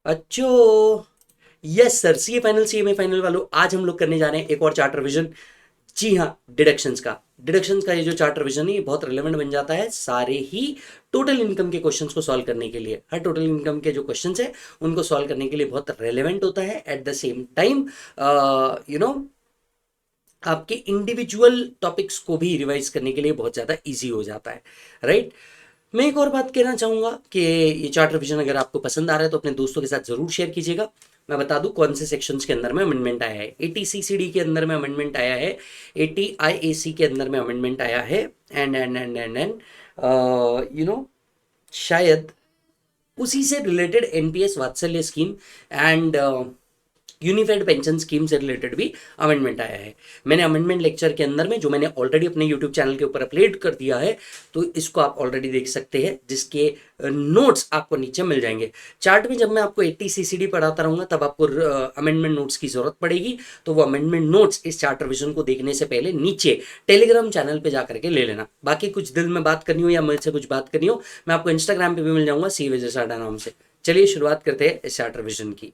अच्छो, yes sir, CA final CMA final वालों, आज हम लोग करने जा रहे हैं एक और चार्ट रिवीजन। जी हाँ, डिडक्शंस का ये जो चार्ट रिवीजन है ये बहुत रिलेवेंट बन जाता है सारे ही टोटल इनकम के क्वेश्चंस को सॉल्व करने के लिए। हर टोटल इनकम के जो क्वेश्चंस है उनको सॉल्व करने के लिए बहुत रेलेवेंट होता है। Eight the same time you know आपके इंडिविजुअल टॉपिक्स को भी रिवाइज करने के लिए बहुत ज़्यादा इजी हो जाता है, राइट। मैं एक और बात कहना चाहूँगा कि ये चार्ट रिविजन अगर आपको पसंद आ रहा है तो अपने दोस्तों के साथ ज़रूर शेयर कीजिएगा। मैं बता दूं कौन से सेक्शंस के अंदर में अमेंडमेंट आया है। 80 CCD के अंदर में अमेंडमेंट आया है, 80 IAC के अंदर में अमेंडमेंट आया है, एंड शायद उसी से related NPS Vatsalya scheme and unified pension scheme से रिलेटेड भी अमेंडमेंट आया है। मैंने अमेंडमेंट लेक्चर के अंदर में जो मैंने ऑलरेडी अपने यूट्यूब चैनल के ऊपर अपलोड कर दिया है, तो इसको आप ऑलरेडी देख सकते हैं, जिसके नोट्स आपको नीचे मिल जाएंगे। चार्ट में जब मैं आपको 80 CCD पढ़ाता रहूँगा तब आपको अमेंडमेंट नोट्स की ज़रूरत पड़ेगी, तो वो अमेंडमेंट नोट्स इस चार्ट रिविजन को देखने से पहले नीचे टेलीग्राम चैनल पर जा करके ले लेना। बाकी कुछ दिल में बात करनी हो या मुझसे कुछ बात करनी हो, मैं आपको इंस्टाग्राम पर भी मिल जाऊँगा, सी विजय साडा नाम से। चलिए शुरुआत करते हैं इस चार्ट रिविजन की।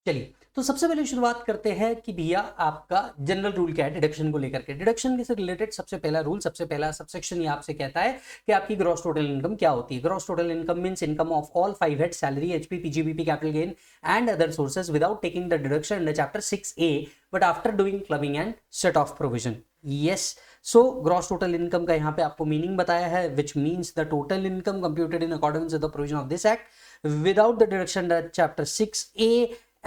चलिए, तो सबसे पहले शुरुआत करते हैं कि भैया आपका जनरल रूल क्या है डिडक्शन को लेकर के। डिडक्शन से रिलेटेड सबसे पहला रूल, सबसे पहला सबसेक्शन ये आपसे कहता है कि आपकी ग्रॉस टोटल इनकम क्या होती है। Gross total income means income of all 5 head salary, HP, PGBP, capital gain and other sources without taking the deduction under chapter 6A but after doing clubbing and set of provision. Yes, so gross total income का यहाँ पे आपको meaning बताया है, which means the total income computed in according with the provision of this act without the deduction under chapter 6A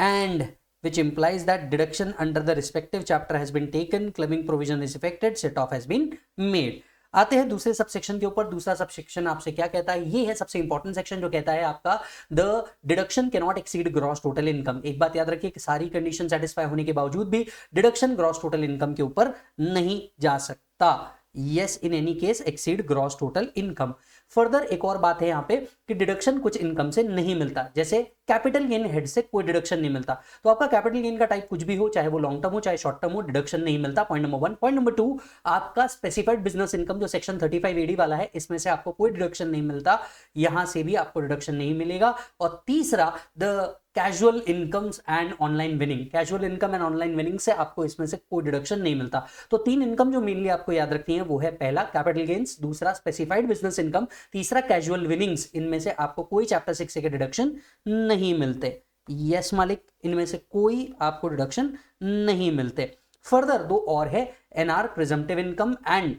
and which implies that deduction under the respective chapter has been taken, clubbing provision is effected, set off has been made। आते हैं दूसरे subsection के ऊपर। दूसरा subsection आपसे क्या कहता है, ये है सबसे इंपॉर्टेंट सेक्शन जो कहता है आपका the deduction can not exceed gross total income. एक बात याद रखिए कि सारी कंडीशन सेटिस्फाई होने के बावजूद भी डिडक्शन ग्रॉस टोटल इनकम के ऊपर नहीं जा सकता। Yes, in any case exceed gross total income. Further एक और बात है यहाँ पे कि डिडक्शन कुछ इनकम से नहीं मिलता, जैसे कैपिटल गेन हेड से कोई डिडक्शन नहीं मिलता। तो आपका कैपिटल गेन का टाइप कुछ भी हो, चाहे वो लॉन्ग टर्म हो चाहे शॉर्ट टर्म हो, डिडक्शन नहीं मिलता। Point number 1। पॉइंट नंबर 2, आपका स्पेसिफाइड बिजनेस इनकम जो सेक्शन 35AD वाला है, इसमें से आपको कोई डिडक्शन नहीं मिलता, यहां से भी आपको डिडक्शन नहीं मिलेगा। और तीसरा, the casual incomes and online winning, casual income and online winning से आपको इसमें से कोई डिडक्शन नहीं मिलता। तो 3 इनकम जो मेनली आपको याद रखनी है वो है, पहला कैपिटल गेन्स, दूसरा स्पेसिफाइड बिजनेस इनकम, तीसरा कैजुअल विनिंग्स। इनमें से आपको कोई चैप्टर 6 के डिडक्शन नहीं मिलते। यस मालिक, इनमें से कोई आपको डिडक्शन नहीं मिलते। फर्दर 2 और है, एनआर प्रिजम्पटिव इनकम एंड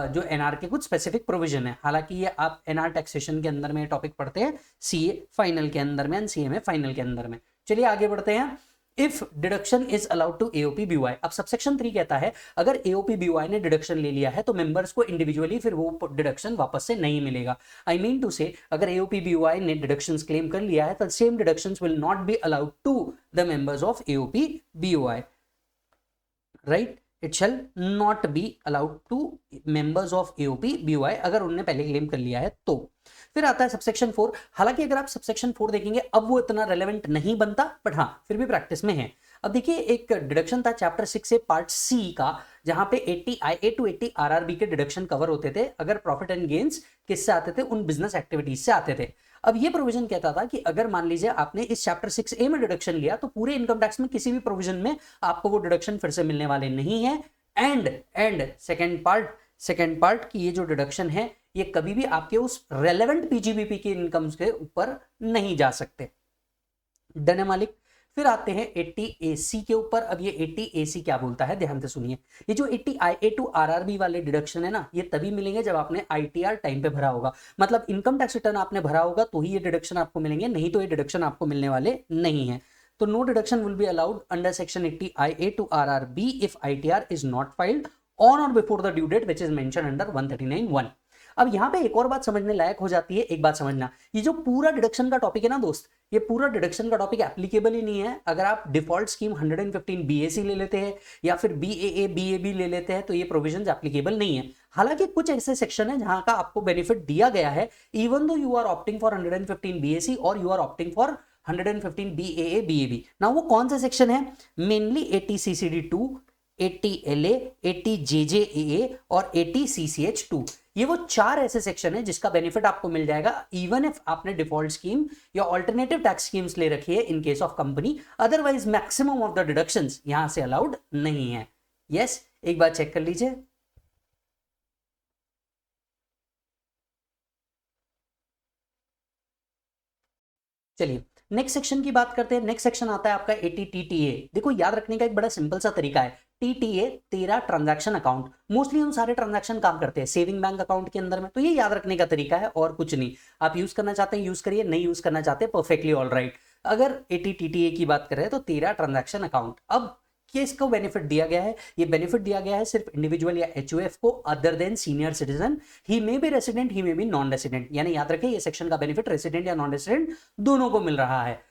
जो एनआर के कुछ स्पेसिफिक प्रोविजन है। हालांकि ये आप एनआर टैक्सेशन के अंदर में टॉपिक पढ़ते हैं, सीए फाइनल के अंदर में एंड सीएमए फाइनल के अंदर में। चलिए आगे बढ़ते हैं। If deduction is allowed to AOP BOI. अब सबसेक्शन 3 कहता है अगर एओपी बीओआई ने डिडक्शन ले लिया है तो मेंबर्स को इंडिविजुअली फिर वो डिडक्शन वापस से नहीं मिलेगा। आई मीन टू से, अगर एओपी बीओआई ने डिडक्शंस क्लेम कर लिया है तो same deductions will not be allowed to the members of AOP BOI, right. It shall not be allowed to members of AOP BOI अगर उन्होंने पहले claim कर लिया है तो। फिर आता है सबसेक्शन 4। हालांकि अगर आप सबसेक्शन 4 देखेंगे अब वो इतना रेलेवेंट नहीं बनता, बट हाँ फिर भी प्रैक्टिस में है। अब देखिए, एक डिडक्शन था चैप्टर 6 से पार्ट सी का, जहां पे 80 IA टू 80 RRB के डिडक्शन कवर होते थे अगर प्रॉफिट एंड गेन्स किससे आते थे, उन बिजनेस एक्टिविटीज से आते थे। अब ये प्रोविजन कहता था कि अगर मान लीजिए आपने इस चैप्टर 6A में डिडक्शन लिया तो पूरे इनकम टैक्स में किसी भी प्रोविजन में आपको वो डिडक्शन फिर से मिलने वाले नहीं है। एंड सेकेंड पार्ट की ये जो डिडक्शन है ये कभी भी आपके उस रेलेवेंट पीजीबीपी के इनकम्स के ऊपर नहीं जा सकते। डन है मालिक। फिर आते हैं 80AC के ऊपर। अब ये 80AC क्या बोलता है, ध्यान से सुनिए। ये जो 80 IA टू RRB वाले डिडक्शन है ना, ये तभी मिलेंगे जब आपने ITR टाइम पे भरा होगा, मतलब इनकम टैक्स रिटर्न आपने भरा होगा तो ही ये डिडक्शन आपको मिलेंगे, नहीं तो ये डिडक्शन आपको मिलने वाले नहीं है। तो no deduction will be allowed under section 80 IA to RRB if ITR is not filed on or before the due date which is mention under 139(1). अब यहाँ पे एक और बात समझने लायक हो जाती है। एक बात समझना, ये जो पूरा डिडक्शन का टॉपिक है ना दोस्त, ये पूरा डिडक्शन का टॉपिक एप्लीकेबल ही नहीं है। अगर आप डिफॉल्ट स्कीम 115 BAC ले लेते हैं या फिर BAA BAB ले लेते हैं तो ये प्रोविजन एप्लीकेबल नहीं है। हालांकि कुछ ऐसे सेक्शन है जहां का आपको बेनिफिट दिया गया है, even though you are opting for 115 BAC और you are opting for 115 BAA BAB। ना वो कौन सा सेक्शन है, मेनली 80 CCD 2, 80LA, 80JJAA और 80CCH2। ये वो 4 ऐसे सेक्शन है जिसका बेनिफिट आपको मिल जाएगा इवन इफ आपने डिफॉल्ट स्कीम या ऑल्टरनेटिव टैक्स स्कीम्स ले रखी है इन case of company. Otherwise maximum of the deductions यहां से अलाउड नहीं है। यस, एक बार चेक कर लीजिए। चलिए नेक्स्ट सेक्शन की बात करते हैं। नेक्स्ट सेक्शन आता है आपका 80TTA। देखो याद रखने का एक बड़ा सिंपल सा तरीका है। TTA तेरा ट्रांजैक्शन अकाउंट। मोस्टली हम सारे ट्रांजैक्शन काम करते हैं सेविंग बैंक अकाउंट के अंदर में, तो ये याद रखने का तरीका है और कुछ नहीं। आप यूज करना चाहते हैं यूज करिए, नहीं यूज करना चाहते परफेक्टली ऑल राइट। अगर 80TTA की बात करें तो तेरा ट्रांजैक्शन अकाउंट, अब किसको बेनिफिट दिया गया है? ये बेनिफिट दिया गया है सिर्फ इंडिविजुअल या HUF को other than senior citizen. He may be resident, he may be non resident. यानी याद रखें ये सेक्शन का बेनिफिट रेसिडेंट या नॉन रेसिडेंट दोनों को मिल रहा है।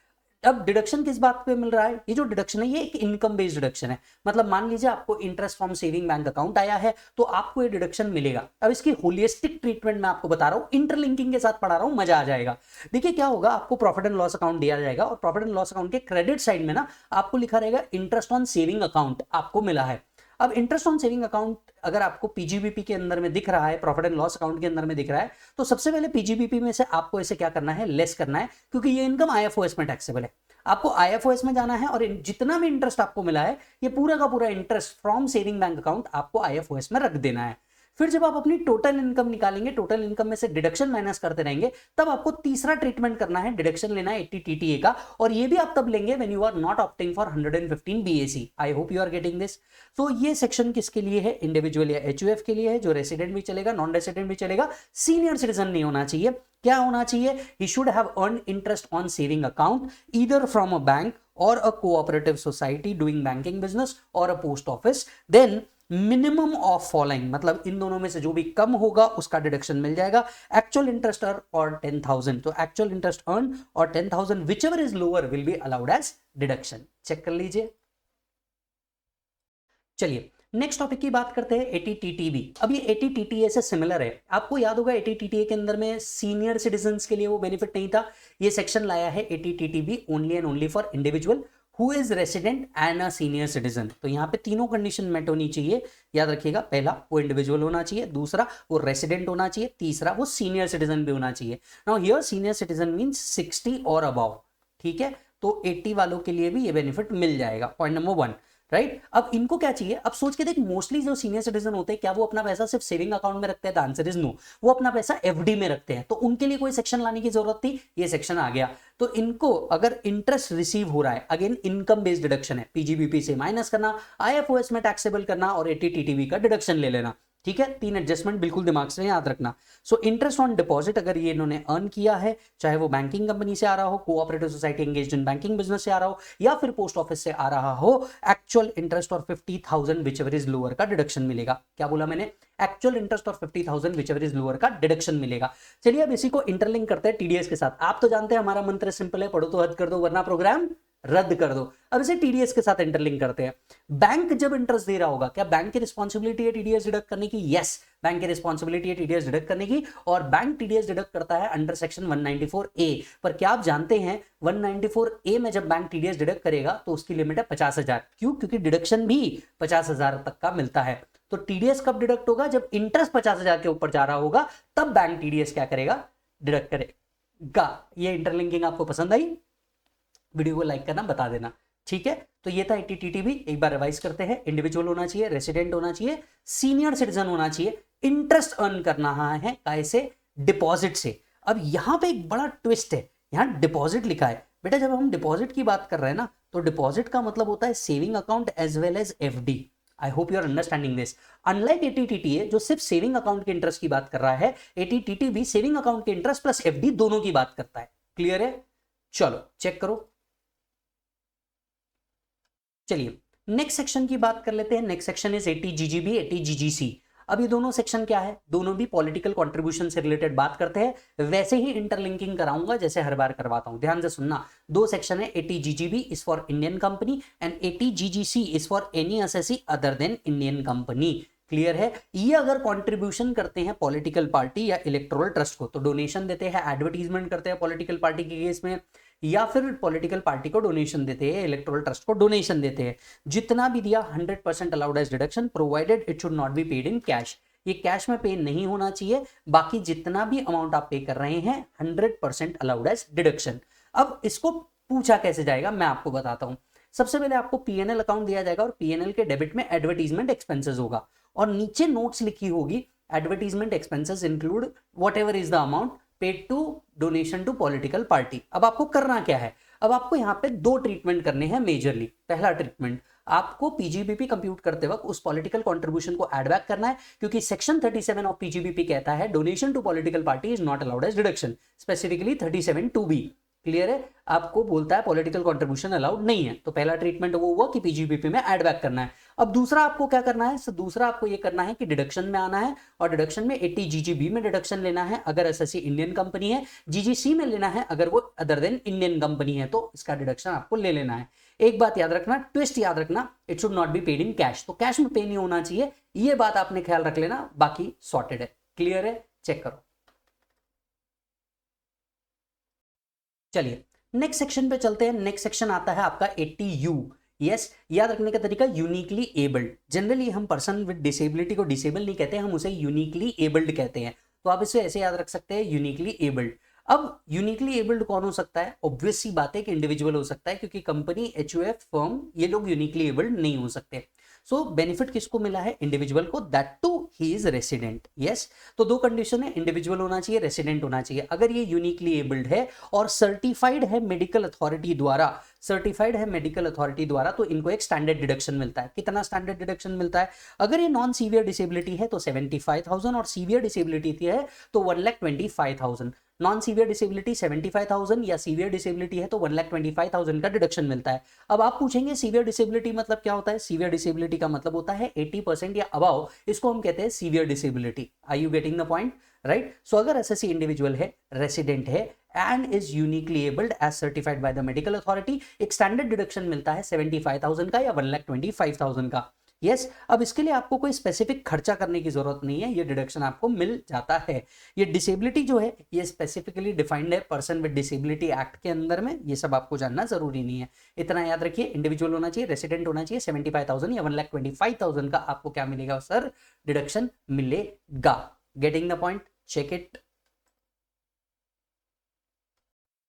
अब डिडक्शन किस बात पे मिल रहा है? ये जो डिडक्शन है ये एक इनकम बेस्ड डिडक्शन है। मतलब मान लीजिए आपको interest from saving bank account आया है तो आपको ये डिडक्शन मिलेगा। अब इसकी होलिस्टिक ट्रीटमेंट मैं आपको बता रहा हूं, इंटरलिंकिंग के साथ पढ़ा रहा हूं, मजा आ जाएगा। देखिए क्या होगा, आपको प्रॉफिट एंड लॉस अकाउंट दिया जाएगा और प्रॉफिट एंड लॉस अकाउंट के क्रेडिट साइड में ना आपको लिखा रहेगा इंटरेस्ट ऑन सेविंग अकाउंट आपको मिला है। अब इंटरेस्ट ऑन सेविंग अकाउंट अगर आपको पीजीबीपी के अंदर में दिख रहा है, प्रॉफिट एंड लॉस अकाउंट के अंदर में दिख रहा है, तो सबसे पहले पीजीबीपी में से आपको इसे क्या करना है, लेस करना है, क्योंकि ये इनकम आईएफओएस में टैक्सेबल है। आपको आईएफओएस में जाना है और जितना भी इंटरेस्ट आपको मिला है ये पूरा का पूरा interest from saving bank account आपको आईएफओएस में रख देना है। फिर जब आप अपनी टोटल इनकम निकालेंगे, टोटल इनकम में से डिडक्शन माइनस करते रहेंगे, तब आपको तीसरा ट्रीटमेंट करना है, डिडक्शन लेना है 80TTA का। और ये भी आप तब लेंगे when you are not opting for 115 BAC। I hope you are getting this. तो ये सेक्शन किसके लिए है? इंडिविजुअल या HUF के लिए है, जो रेसिडेंट भी चलेगा, नॉन रेसिडेंट भी चलेगा, सीनियर सिटीजन नहीं होना चाहिए। क्या होना चाहिए? He should have earn interest on saving account either from a bank or a cooperative society doing banking business or a post office. Then minimum of following, मतलब इन दोनों में से जो भी कम होगा उसका डिडक्शन मिल जाएगा। एक्चुअल इंटरेस्ट अर्न और 10,000, तो एक्चुअल इंटरेस्ट अर्न और 10,000 whichever is lower will be allowed as deduction. Check कर लीजिए। चलिए नेक्स्ट टॉपिक की बात करते हैं 80TTB। अब ये 80TTA से सिमिलर है। आपको याद होगा 80TTA के अंदर में सीनियर सिटीजन्स के लिए वो बेनिफिट नहीं था। ये सेक्शन लाया है 80TTB only and only for individual who is resident and a senior citizen. तो यहाँ पे तीनों कंडीशन मेट होनी चाहिए, याद रखिएगा। पहला वो इंडिविजुअल होना चाहिए, दूसरा वो रेसिडेंट होना चाहिए, तीसरा वो सीनियर सिटीजन भी होना चाहिए। Now here senior citizen means 60 और अबव, ठीक है। तो 80 वालों के लिए भी ये बेनिफिट मिल जाएगा, पॉइंट नंबर 1, राइट। अब इनको क्या चाहिए? अब सोच के देख, मोस्टली जो सीनियर सिटीजन होते हैं क्या वो अपना पैसा सिर्फ सेविंग अकाउंट में रखते हैं? The answer is no. वो अपना पैसा एफडी में रखते हैं। तो उनके लिए कोई सेक्शन लाने की जरूरत थी? ये सेक्शन आ गया। तो इनको अगर इंटरेस्ट रिसीव हो रहा है, अगेन इनकम बेस्ड डिडक्शन है, पीजीबीपी से माइनस करना, आईएफओएस में टैक्सेबल करना और 80TTB का डिडक्शन ले लेना, ठीक है। 3 एडजस्टमेंट बिल्कुल दिमाग से याद रखना। सो इंटरेस्ट ऑन डिपॉजिट अगर ये इन्होंने अर्न किया है, चाहे वो बैंकिंग कंपनी से आ रहा हो, cooperative society engaged in banking business से आ रहा हो, या फिर पोस्ट ऑफिस से आ रहा हो, एक्चुअल इंटरेस्ट और 50,000 विच एवर इज लोअर का डिडक्शन मिलेगा। क्या बोला मैंने? एक्चुअल इंटरेस्ट और 50,000 विच एवर इज लोअर का डिडक्शन मिलेगा। चलिए अब इसी को इंटरलिंक करते हैं टीडीएस के साथ। आप तो जानते हैं हमारा मंत्र सिंपल है, पढ़ो तो हद कर दो वरना प्रोग्राम रद्द कर दो। अब इसे टीडीएस के साथ इंटरलिंक करते हैं। बैंक जब इंटरेस्ट दे रहा होगा, क्या बैंक की रिस्पॉन्सिबिलिटी है टीडीएस डिडक्ट करने की? यस, बैंक की रिस्पॉन्सिबिलिटी है टीडीएस डिडक्ट करने की, और बैंक टीडीएस डिडक्ट करता है अंडर सेक्शन 194A। पर क्या आप जानते हैं 194A में जब बैंक टीडीएस डिडक्ट करेगा तो उसकी लिमिट है 50,000। क्यों? क्योंकि डिडक्शन भी 50,000 तक का मिलता है। तो टीडीएस कब डिडक्ट होगा? जब इंटरेस्ट 50,000 के ऊपर जा रहा होगा, तब बैंक टीडीएस क्या करेगा? डिडक्ट करेगा। ये इंटरलिंकिंग आपको पसंद आई? वीडियो को लाइक करना बता देना, ठीक है। तो ये था 80TTB। एक बार रिवाइज करते हैं। इंडिविजुअल होना चाहिए, रेसिडेंट होना चाहिए, सीनियर सिटीजन होना चाहिए, इंटरेस्ट अर्न करना है कैसे? डिपॉजिट से। अब यहां पे एक बड़ा ट्विस्ट है, यहां डिपॉजिट लिखा है। बेटा जब हम डिपॉजिट की बात कर रहे हैं ना, तो डिपॉजिट का मतलब होता है saving account as well as FD. I hope you are understanding this. Unlike 80TTA जो सिर्फ सेविंग अकाउंट के इंटरेस्ट की बात कर रहा है, 80TTB सेविंग अकाउंट के इंटरेस्ट प्लस एफडी दोनों की बात करता है। क्लियर है? चलो चेक करो। चलिए नेक्स्ट सेक्शन की बात कर लेते हैं। Next section is 80GGB 80GGC। अब ये दोनों सेक्शन क्या है? दोनों भी पॉलिटिकल कंट्रीब्यूशन से रिलेटेड बात करते हैं। वैसे ही इंटरलिंकिंग कराऊंगा जैसे हर बार करवाता हूं। ध्यान से सुनना। दो सेक्शन है, 80GGB is for Indian company and 80GGC is for any SSC other than Indian company. Clear है? ये अगर कंट्रीब्यूशन करते हैं पॉलिटिकल पार्टी या इलेक्टोरल ट्रस्ट को, तो डोनेशन देते हैं, एडवर्टीजमेंट करते हैं पॉलिटिकल पार्टी के केस में, या फिर पॉलिटिकल पार्टी को डोनेशन देते हैं, इलेक्टोरल ट्रस्ट को डोनेशन देते हैं, जितना भी दिया 100% allowed as deduction provided it should not be paid in cash. ये कैश में पे नहीं होना चाहिए, बाकी जितना भी अमाउंट आप पे कर रहे हैं 100% अलाउड एज डिडक्शन। अब इसको पूछा कैसे जाएगा मैं आपको बताता हूं। सबसे पहले आपको पीएनएल अकाउंट दिया जाएगा और पीएनएल के डेबिट में एडवर्टीजमेंट एक्सपेंसेस होगा और नीचे नोट्स लिखी होगी advertisement expenses include whatever is the amount paid to donation to political party. अब आपको करना क्या है, अब आपको यहाँ पे दो ट्रीटमेंट करने हैं मेजरली। पहला ट्रीटमेंट, आपको पीजीबीपी कंप्यूट करते वक्त उस पॉलिटिकल कंट्रीब्यूशन को ऐड बैक करना है, क्योंकि सेक्शन 37 ऑफ पीजीबीपी कहता है donation to political party is not allowed as deduction, specifically 37(2)(b). Clear है, आपको बोलता है पॉलिटिकल कंट्रीब्यूशन अलाउड नहीं है। तो पहला ट्रीटमेंट वो हुआ कि पीजीबीपी में ऐड बैक करना है। अब दूसरा आपको क्या करना है, दूसरा आपको ये करना है कि डिडक्शन में आना है और डिडक्शन में 80 जीजीबी में डिडक्शन लेना है अगर एसएससी इंडियन कंपनी है, जीजीसी में लेना है अगर वो अदर देन इंडियन कंपनी है, तो इसका डिडक्शन आपको ले लेना है। एक बात याद रखना, ट्विस्ट याद रखना, it should not be paid in cash, तो कैश में पे नहीं होना चाहिए, ये बात आपने ख्याल रख लेना, बाकी सॉर्टेड है। क्लियर है, चेक करो। चलिए नेक्स्ट सेक्शन पे चलते हैं। नेक्स्ट सेक्शन आता है आपका 80U। यस, याद रखने का तरीका यूनिकली एबल्ड। जनरली हम पर्सन विद डिसेबिलिटी को डिसेबल नहीं कहते, हम उसे यूनिकली एबल्ड कहते हैं, तो आप इसे ऐसे याद रख सकते हैं यूनिकली एबल्ड। अब यूनिकली एबल्ड कौन हो सकता है, ऑब्वियस सी बात है कि इंडिविजुअल हो सकता है, क्योंकि कंपनी, एचयूएफ, फर्म, ये लोग यूनिकली एबल्ड नहीं हो सकते। सो बेनिफिट किसको मिला है, इंडिविजुअल को, that too he is resident. Yes, तो दो कंडीशन है, इंडिविजुअल होना चाहिए, रेसिडेंट होना चाहिए। अगर ये यूनिकली एबल्ड है और सर्टिफाइड है मेडिकल अथॉरिटी द्वारा, सर्टिफाइड है मेडिकल अथॉरिटी द्वारा, तो इनको एक स्टैंडर्ड डिडक्शन मिलता है। कितना स्टैंडर्ड डिडक्शन मिलता है, अगर ये नॉन सीवियर डिसेबिलिटी है तो 75,000 और सीवियर डिसेबिलिटी है तो 1,25,000। नॉन सीवियर डिसेबिलिटी 75,000 या सीवियर डिसेबिलिटी है तो 1,25,000 का डिडक्शन मिलता है। अब आप पूछेंगे सीवियर डिसेबिलिटी मतलब क्या होता है, सीवियर डिसेबिलिटी का मतलब होता है 80% या अबाव, इसको हम कहते हैं severe disability. Are you getting the point, right? So अगर एसएससी इंडिविजुअल है, रेसिडेंट है and is uniquely abled as certified by the medical authority, एक स्टैंडर्ड डिडक्शन मिलता है 75,000 का या 1,25,000 का। यस, अब इसके लिए आपको कोई स्पेसिफिक खर्चा करने की जरूरत नहीं है, ये डिडक्शन आपको मिल जाता है। ये डिसेबिलिटी जो है ये स्पेसिफिकली डिफाइंड है पर्सन विद डिसेबिलिटी एक्ट के अंदर में, ये सब आपको जानना जरूरी नहीं है। इतना याद रखिए, इंडिविजुअल होना चाहिए, रेसिडेंट होना चाहिए, 75,000 या 1,25,000 का आपको क्या मिलेगा सर, डिडक्शन मिलेगा। Getting the point, check it.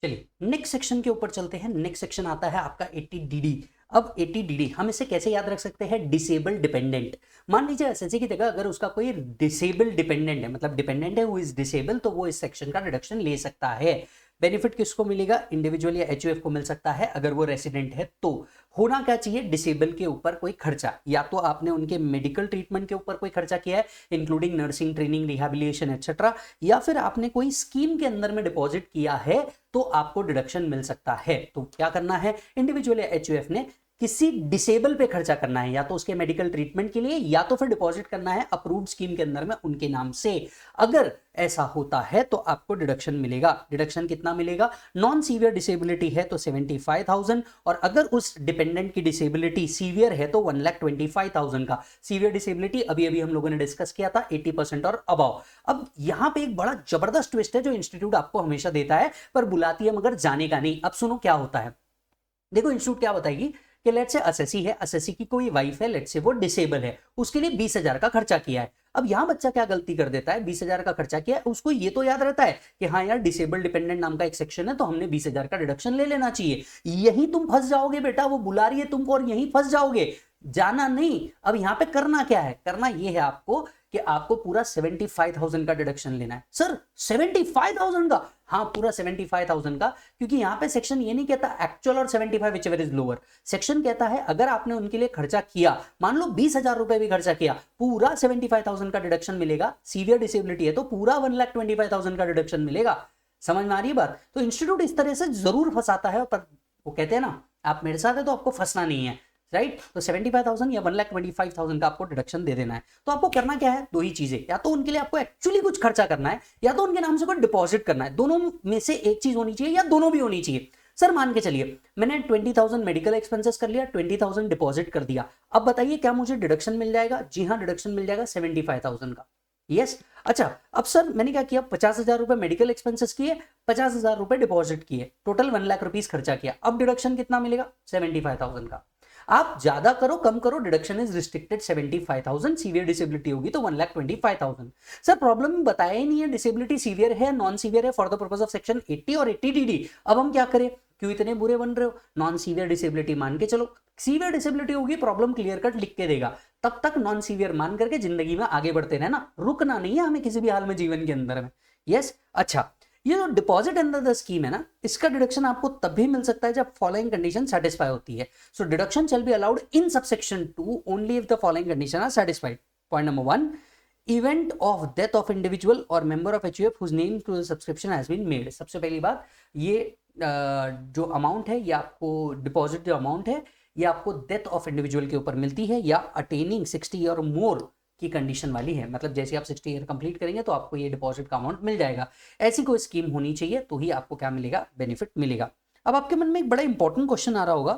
चलिए नेक्स्ट सेक्शन के ऊपर चलते हैं। नेक्स्ट सेक्शन आता है आपका 80DD। अब 80DD हम इसे कैसे याद रख सकते हैं, डिसेबल डिपेंडेंट। मान लीजिए एसएससी की जगह अगर उसका कोई डिसेबल डिपेंडेंट है, मतलब डिपेंडेंट है वो इज डिसेबल, तो वो इस सेक्शन का डिडक्शन ले सकता है। बेनिफिट किसको मिलेगा, इंडिविजुअल या एचयूएफ को मिल सकता है अगर वो रेसिडेंट है। तो होना क्या चाहिए, डिसेबल के ऊपर कोई खर्चा, या तो आपने उनके मेडिकल ट्रीटमेंट के ऊपर कोई खर्चा किया है including nursing training, rehabilitation etcetera, या फिर आपने कोई स्कीम के अंदर में डिपॉजिट किया है तो आपको डिडक्शन मिल सकता है। तो क्या करना है, इंडिविजुअल या एचयूएफ ने किसी डिसेबल पे खर्चा करना है, या तो उसके मेडिकल ट्रीटमेंट के लिए या तो फिर डिपॉजिट करना है अप्रूव्ड स्कीम के अंदर में उनके नाम से। अगर ऐसा होता है तो आपको डिडक्शन मिलेगा। डिडक्शन कितना मिलेगा, नॉन सीवियर डिसेबिलिटी है तो 75,000, और अगर उस डिपेंडेंट की डिसेबिलिटी सीवियर है तो 1,25,000 का। सीवियर डिसेबिलिटी अभी अभी हम लोगों ने डिस्कस किया था 80% और अबाव। अब यहां पे एक बड़ा जबरदस्त ट्विस्ट है जो इंस्टीट्यूट आपको हमेशा देता है पर बुलाती है मगर जाने का नहीं। अब सुनो क्या होता है, देखो इंस्टीट्यूट क्या बताएगी कि लेट्स से एसएससी है, एसएससी की कोई वाइफ है, लेट्स से वो डिसेबल है, उसके लिए 20,000 का खर्चा किया है। अब यहां बच्चा क्या गलती कर देता है, 20,000 का खर्चा किया है, उसको ये तो याद रहता है कि हाँ यार डिसेबल डिपेंडेंट नाम का एक सेक्शन है तो हमने 20,000 का डिडक्शन ले लेना चाहिए। यही तुम फंस जाओगे बेटा, वो बुला रही है तुमको और यहीं फंस जाओगे, जाना नहीं। अब यहां पे करना क्या है, करना ये है आपको कि आपको पूरा 75,000 का डिडक्शन लेना है। सर 75,000 का, हाँ पूरा 75,000 का, क्योंकि यहां पे सेक्शन ये नहीं कहता एक्चुअल और 75 व्हिचएवर इज लोअर। सेक्शन कहता है अगर आपने उनके लिए खर्चा किया, मान लो 20,000 रुपए भी खर्चा किया, पूरा 75,000 का डिडक्शन मिलेगा। सीवियर डिसेबिलिटी है तो पूरा 1,25,000 का डिडक्शन मिलेगा। समझ में आ रही है बात? तो इंस्टीट्यूट इस तरह से जरूर फंसाता है, पर वो कहते हैं ना आप मेरे साथ है तो आपको फंसना नहीं है, राइट? तो 75,000 या 1,25,000 का आपको डिडक्शन दे देना है। तो आपको करना क्या है, दो ही चीजें, या तो उनके लिए आपको एक्चुअली कुछ खर्चा करना है या तो उनके नाम से कोई डिपॉजिट करना है। दोनों में से एक चीज होनी चाहिए या दोनों भी होनी चाहिए। सर मान के चलिए मैंने 20,000 मेडिकल एक्सपेंसेस कर लिया, 20,000 डिपॉजिट कर दिया, अब बताइए क्या मुझे डिडक्शन मिल जाएगा? जी हाँ, डिडक्शन मिल जाएगा 75,000 का। यस अच्छा, अब सर मैंने क्या किया, 50,000 रुपए मेडिकल एक्सपेंसेस किए, 50,000 रुपए डिपॉजिट किए, टोटल 1 लाख रुपीस खर्चा किया, अब डिडक्शन कितना मिलेगा, 75,000 का। आप ज्यादा करो कम करो, deduction is restricted 75,000, severe disability होगी तो 1,25,000। सर प्रॉब्लम में बताया ही नहीं है डिसेबिलिटी सीवियर है नॉन सीवियर है for the purpose of section 80 और 80DD। अब हम क्या करें, क्यों इतने बुरे बन रहे हो, नॉन सीवियर डिसेबिलिटी मान के चलो, सीवियर डिसेबिलिटी होगी प्रॉब्लम क्लियर कट लिख के देगा, तब तक नॉन सीवियर मान करके जिंदगी में आगे बढ़ते रहना, रुकना नहीं है हमें किसी भी हाल में जीवन के अंदर में। यस अच्छा, ये जो डिपॉजिट अंडर द स्कीम है ना, इसका डिडक्शन आपको तब भी मिल सकता है जब फॉलोइंग कंडीशन सेटिस्फाई होती है। So deduction shall be allowed in subsection 2 only if the following condition are satisfied. Point number 1, event of death of individual or member of HUF whose name to the subscription has been made. सबसे पहली बात, ये जो amount है, ये आपको deposit जो amount है, ये आपको डेथ ऑफ इंडिविजुअल के ऊपर मिलती है या अटेनिंग 60 और मोर की कंडीशन वाली है, मतलब जैसे आप 60 ईयर कंप्लीट करेंगे तो आपको ये डिपॉजिट का अमाउंट मिल जाएगा। ऐसी कोई स्कीम होनी चाहिए तो ही आपको क्या मिलेगा, बेनिफिट मिलेगा। अब आपके मन में एक बड़ा इंपॉर्टेंट क्वेश्चन आ रहा होगा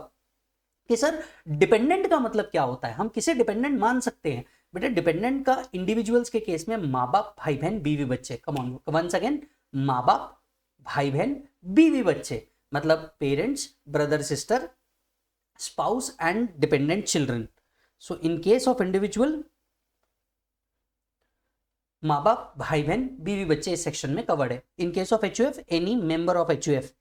कि सर डिपेंडेंट का मतलब क्या होता है, हम किसे डिपेंडेंट मान सकते हैं। बेटा डिपेंडेंट का इंडिविजुअल्स के केस में माँ बाप भाई बहन बीवी बच्चे, कम ऑन वंस अगेन, माँ बाप भाई बहन बीवी बच्चे, मतलब parents brother sister spouse and dependent children. So in case of individual, माँ बाप भाई बहन बीवी बच्चे इस सेक्शन में कवर्ड है। इन case of HUF, any member of HUF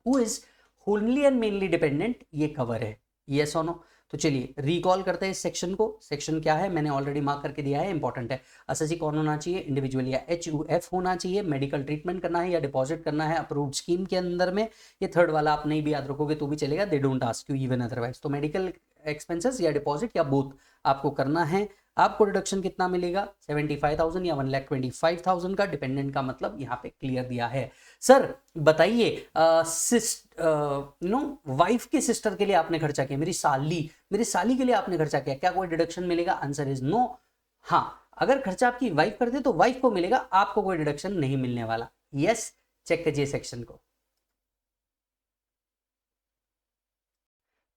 who is होनली and mainly dependent, ये कवर है। यस और नो। तो चलिए रिकॉल करते हैं इस सेक्शन को। सेक्शन क्या है मैंने ऑलरेडी मार्क करके दिया है, इंपॉर्टेंट है। एसएससी कौन होना चाहिए, इंडिविजुअल या एचयूएफ होना चाहिए, मेडिकल ट्रीटमेंट करना है या डिपॉजिट करना है अप्रूव्ड स्कीम के अंदर में। ये थर्ड वाला आप नहीं भी याद रखोगे तो भी चलेगा, they don't ask you even otherwise. तो मेडिकल एक्सपेंसेस या डिपॉजिट या बोथ आपको करना है। आपको डिडक्शन कितना मिलेगा, 75,000 या 1,25,000 का। डिपेंडेंट का मतलब यहाँ पे क्लियर दिया है। सर बताइए, वाइफ के सिस्टर के लिए आपने खर्चा किया, मेरी साली के लिए आपने खर्चा किया, क्या कोई डिडक्शन मिलेगा? Answer is no. हाँ, अगर खर्चा आपकी वाइफ करते तो वाइफ को मिलेगा, आपको कोई डिडक्शन नहीं मिलने वाला। यस, चेक कीजिए सेक्शन को।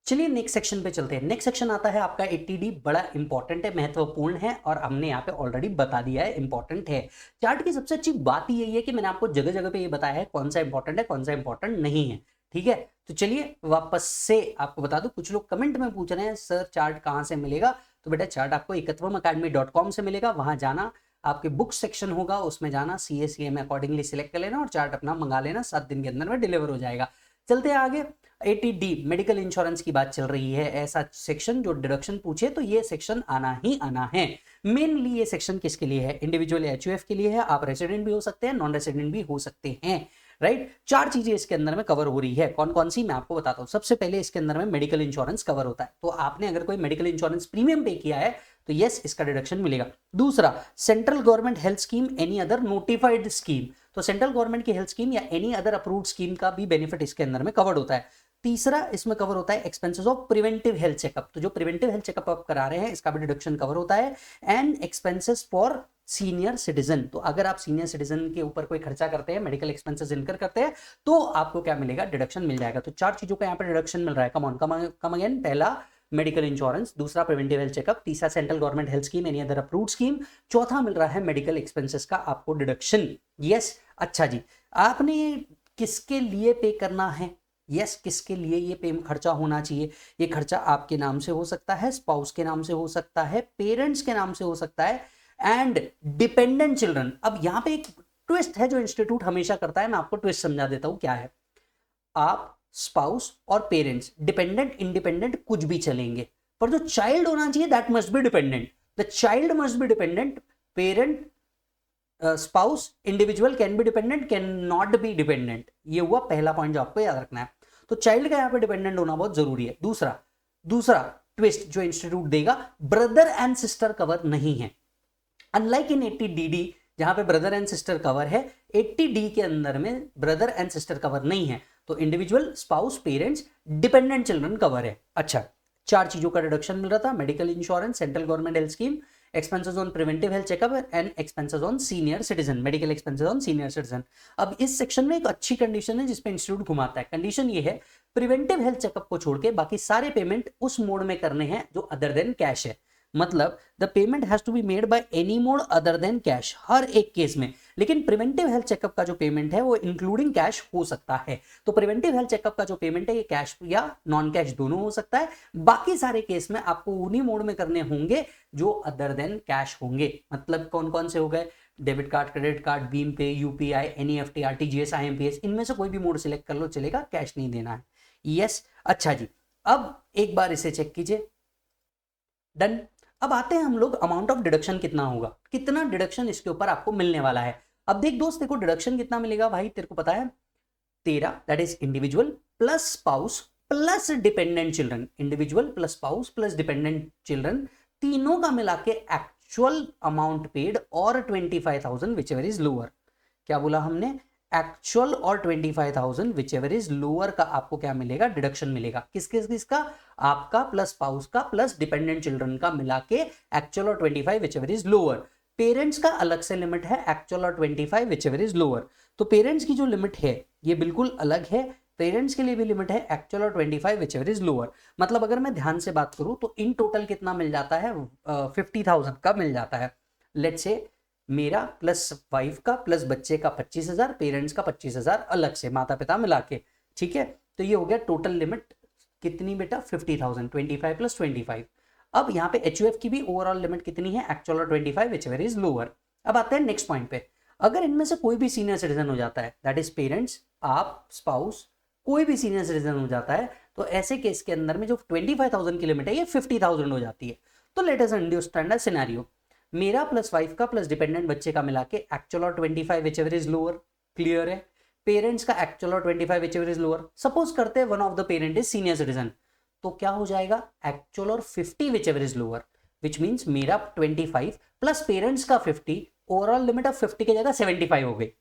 चलिए नेक्स्ट सेक्शन पे चलते हैं। नेक्स्ट सेक्शन आता है आपका 80D, बड़ा इंपॉर्टेंट है, महत्वपूर्ण है और हमने यहाँ पे ऑलरेडी बता दिया है इंपॉर्टेंट है। चार्ट की सबसे अच्छी बात यही है कि मैंने आपको जगह जगह पे ये बताया है कौन सा इंपॉर्टेंट है कौन सा इंपॉर्टेंट नहीं है। ठीक है, तो चलिए वापस से आपको बता दूं, कुछ लोग कमेंट में पूछ रहे हैं सर चार्ट कहाँ से मिलेगा। तो बेटा चार्ट आपको ekatvam.academy.com से मिलेगा, वहां जाना, आपके बुक सेक्शन होगा उसमें जाना, CA/CM अकॉर्डिंगली सिलेक्ट कर लेना और चार्ट अपना मंगा लेना, 7 दिन के अंदर में डिलीवर हो जाएगा। चलते हैं आगे। 80D मेडिकल इंश्योरेंस की बात चल रही है, ऐसा सेक्शन जो डिडक्शन पूछे तो ये सेक्शन आना ही आना है। मेनली ये सेक्शन किसके लिए है, इंडिविजुअल एचयूएफ के लिए है। आप रेसिडेंट भी हो सकते हैं, नॉन रेसिडेंट भी हो सकते हैं, राइट। 4 चीजें इसके अंदर में कवर हो रही है, कौन कौन सी मैं आपको बताता हूं। सबसे पहले इसके अंदर में मेडिकल इंश्योरेंस कवर होता है, तो आपने अगर कोई मेडिकल इंश्योरेंस प्रीमियम पे किया है तो यस इसका डिडक्शन मिलेगा। दूसरा, central government health scheme, any other notified scheme, तो सेंट्रल गवर्नमेंट की हेल्थ स्कीम या एनी अदर अप्रूव्ड स्कीम का भी बेनिफिट इसके अंदर में कवर्ड होता है। तीसरा, इसमें कवर होता है expenses of preventive health checkup, तो जो प्रिवेंटिव हेल्थ चेकअप आप करा रहे हैं इसका भी डिडक्शन कवर होता है। And expenses for senior citizen, तो अगर आप सीनियर सिटीजन के ऊपर कोई खर्चा करते हैं, मेडिकल एक्सपेंसेस इनकर करते हैं, तो आपको क्या मिलेगा, डिडक्शन मिल जाएगा। तो 4 चीजों का यहाँ पे डिडक्शन मिल रहा है। कम अगेन, पहला मेडिकल इंश्योरेंस, दूसरा प्रिवेंटिव हेल्थ चेकअप, तीसरा central government health scheme any other approved scheme, चौथा मिल रहा है मेडिकल एक्सपेंसेस का आपको डिडक्शन। यस, अच्छा जी, आपने किसके लिए पे करना है, यस किसके लिए ये पे खर्चा होना चाहिए। ये खर्चा आपके नाम से हो सकता है, स्पाउस के नाम से हो सकता है, पेरेंट्स के नाम से हो सकता है एंड डिपेंडेंट चिल्ड्रन। अब यहाँ पे एक ट्विस्ट है जो इंस्टीट्यूट हमेशा करता है, मैं आपको ट्विस्ट समझा देता हूं क्या है। आप स्पाउस और पेरेंट्स, डिपेंडेंट इंडिपेंडेंट कुछ भी चलेंगे, पर जो चाइल्ड होना चाहिए that must be dependent. The child must be dependent. Parent, spouse, individual can be dependent, can not be dependent. ये हुआ पहला पॉइंट जो आपको याद रखना है। तो चाइल्ड का यहाँ पे डिपेंडेंट होना बहुत जरूरी है। दूसरा ट्विस्ट जो इंस्टीट्यूट देगा, ब्रदर एंड सिस्टर कवर नहीं है। अनलाइक इन 80DD जहां पे ब्रदर एंड सिस्टर कवर है, 80D के अंदर में ब्रदर एंड सिस्टर कवर नहीं है। तो individual, spouse, parents, dependent children cover है। अच्छा, 4 चीजों का डिडक्शन मिल रहा था, medical insurance, central government health scheme, expenses on preventive health checkup and expenses on senior citizen, medical expenses on senior citizen. अब इस सेक्शन में एक अच्छी कंडीशन है जिसपे इंस्टीट्यूट घुमाता है। कंडीशन ये है, प्रिवेंटिव हेल्थ चेकअप को छोड़ के बाकी सारे पेमेंट उस मोड में करने हैं जो अदर देन कैश है। मतलब the payment has to be made by any mode other than cash, हर एक केस में। लेकिन प्रिवेंटिव हेल्थ चेकअप का जो पेमेंट है वो इंक्लूडिंग कैश हो सकता है। तो प्रिवेंटिव हेल्थ चेकअप का जो पेमेंट है ये कैश या नॉन कैश दोनों हो सकता है। बाकी सारे केस में आपको उन्हीं मोड में करने होंगे जो अदर देन कैश होंगे। मतलब कौन कौन से हो गए? Debit card, credit card, beam पे, यूपीआई, एनईएफटी, आरटीजीएस, आईएमपीएस, इनमें से कोई भी मोड सिलेक्ट कर लो चलेगा, कैश नहीं देना है। यस, अच्छा जी, अब एक बार इसे चेक कीजिए। डन। अब आते हैं हम लोग अमाउंट ऑफ डिडक्शन कितना होगा, कितना डिडक्शन इसके ऊपर आपको मिलने वाला है। अब देख दोस्त, देखो डिडक्शन कितना मिलेगा भाई, तेरे को पता है 13, that is individual plus spouse plus dependent children. Individual plus spouse plus dependent children, तीनों का मिला के एक्चुअल अमाउंट पेड और 25,000 विच एवर इज लोअर। क्या बोला हमने? एक्चुअल और 25,000 विच एवर इज लोअर का आपको क्या मिलेगा? डिडक्शन मिलेगा। किसका? आपका प्लस स्पाउस का प्लस डिपेंडेंट चिल्ड्रन का मिला के एक्चुअल और 25 which ever is lower. Parents का अलग से लिमिट है एक्चुअल और 25 विच एवर इज लोअर। तो पेरेंट्स की जो लिमिट है ये बिल्कुल अलग है। पेरेंट्स के लिए भी लिमिट है एक्चुअल और 25 विच एवर इज लोअर। मतलब अगर मैं ध्यान से बात करूं तो इन टोटल कितना मिल जाता है? 50,000 का मिल जाता है। लेट्स से मेरा प्लस वाइफ का प्लस बच्चे का 25,000, पेरेंट्स का 25,000 अलग से माता पिता मिला के, ठीक है। तो ये हो गया टोटल लिमिट कितनी बेटा? 50,000, 25 प्लस 25। अब यहाँ पे एचयूएफ की भी ओवरऑल लिमिट कितनी है? एक्चुअल और 25 विच एवर इज लोअर। अब आते हैं नेक्स्ट पॉइंट पे। अगर इनमें से कोई भी सीनियर सिटीजन हो जाता है, दैट इज पेरेंट्स, आप, स्पाउस, कोई भी सीनियर सिटीजन हो जाता है, तो ऐसे केस के अंदर में जो 25,000 की लिमिट है ये 50,000 हो जाती है। तो let us understand a scenario. मेरा प्लस वाइफ का प्लस डिपेंडेंट बच्चे का मिला के एक्चुअल और 25 which ever is lower, clear है। पेरेंट्स का एक्चुअल और 25 which ever is lower. Suppose करते हैं one of the parent is senior citizen, तो क्या हो जाएगा? एक्चुअल और 50 which ever is lower, which means मेरा 25 प्लस पेरेंट्स का 50, ओवरऑल लिमिट ऑफ 50 की जगह 75 हो गई।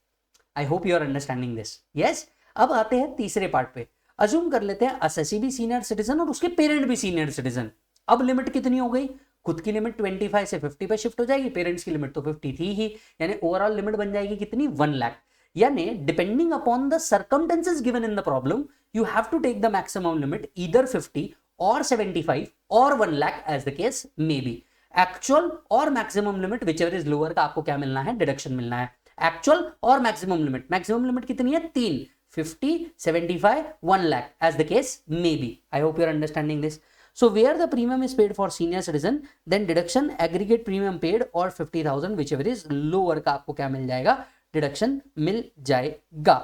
I hope you are understanding this. Yes. अब आते हैं तीसरे पार्ट पे। अज्यूम कर लेते हैं असेसी भी सीनियर सिटीजन और उसके पेरेंट भी सीनियर सिटीजन। अब लिमिट कितनी हो गई? खुद की लिमिट 25 से 50 पे शिफ्ट हो जाएगी, पेरेंट्स की लिमिट तो 50 थी ही, यानी ओवरऑल लिमिट बन जाएगी कितनी? 1 लाख। यानी depending upon the circumstances given in the problem, you have to take the maximum limit either 50 or 75 or 1 lakh as the case may be. Actual or maximum limit whichever is lower का आपको क्या मिलना है? Deduction मिलना है। Actual or maximum limit कितनी है? 3, 50, 75, 1 lakh as the case may be. I hope you are understanding this. So where the premium is paid for senior citizen, then deduction aggregate premium paid और 50,000 whichever is lower का आपको क्या मिल जाएगा? Deduction मिल जाएगा।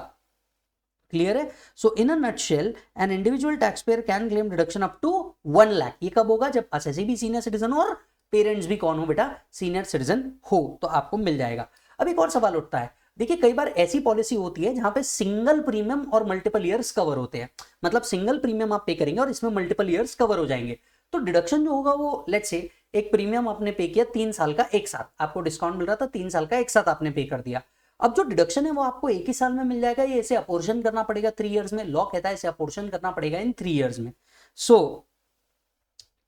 Clear है? So in a nutshell an individual tax payer can claim deduction up to 1 lakh. ये कब होगा? जब असेसी भी सीनियर सिटीजन और पेरेंट्स भी कौन हो बेटा? सीनियर सिटीजन हो, तो आपको मिल जाएगा। अब एक और सवाल उठता है, देखिए कई बार ऐसी पॉलिसी होती है जहां पे सिंगल प्रीमियम और मल्टीपल ईयर्स कवर होते हैं। मतलब सिंगल प्रीमियम आप पे करेंगे और इसमें मल्टीपल ईयर्स कवर हो जाएंगे, तो डिडक्शन जो होगा वो लेट्स से एक प्रीमियम आपने पे किया 3 साल का एक साथ, आपको डिस्काउंट मिल रहा था 3 साल का एक साथ आपने पे कर दिया। अब जो डिडक्शन है वो आपको एक ही साल में मिल जाएगा, ये इसे अपोर्शन करना पड़ेगा 3 इयर्स में। लॉ कहता है इसे अपोर्शन करना पड़ेगा इन 3 इयर्स में। So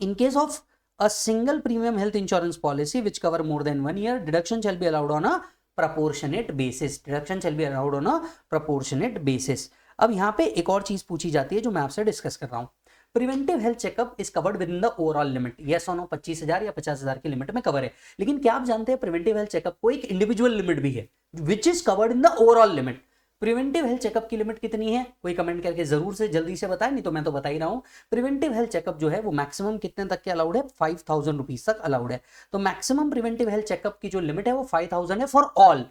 in case of a single premium health insurance policy which cover more than 1 year, deduction shall be allowed on a proportionate basis. Deduction shall be allowed on a proportionate basis. अब यहाँ पे एक और चीज पूछी जाती है जो मैं आपसे डिस्कस कर रहा हूँ। Preventive health checkup is covered with in the overall limit. Yes और नो, 25,000 या 50,000 की लिमिट में कवर है। लेकिन क्या आप जानते हैं प्रिवेंटिव हेल्थ चेकअप को एक इंडिविजुअल लिमिट भी है विच is covered in the overall limit. Preventive health checkup की लिमिट कितनी है? कोई कमेंट करके जरूर से जल्दी से बताएं, नहीं तो मैं तो बता ही रहा हूं। प्रिवेंटिव हेल्थ चेकअप जो है वो मैक्सिमम कितने तक के अलाउड है? 5,000 रुपीज तक अलाउड है। तो मैक्सिमम प्रिवेंटिव हेल्थ चेकअप की जो लिमिट है वो 5,000 है फॉर ऑल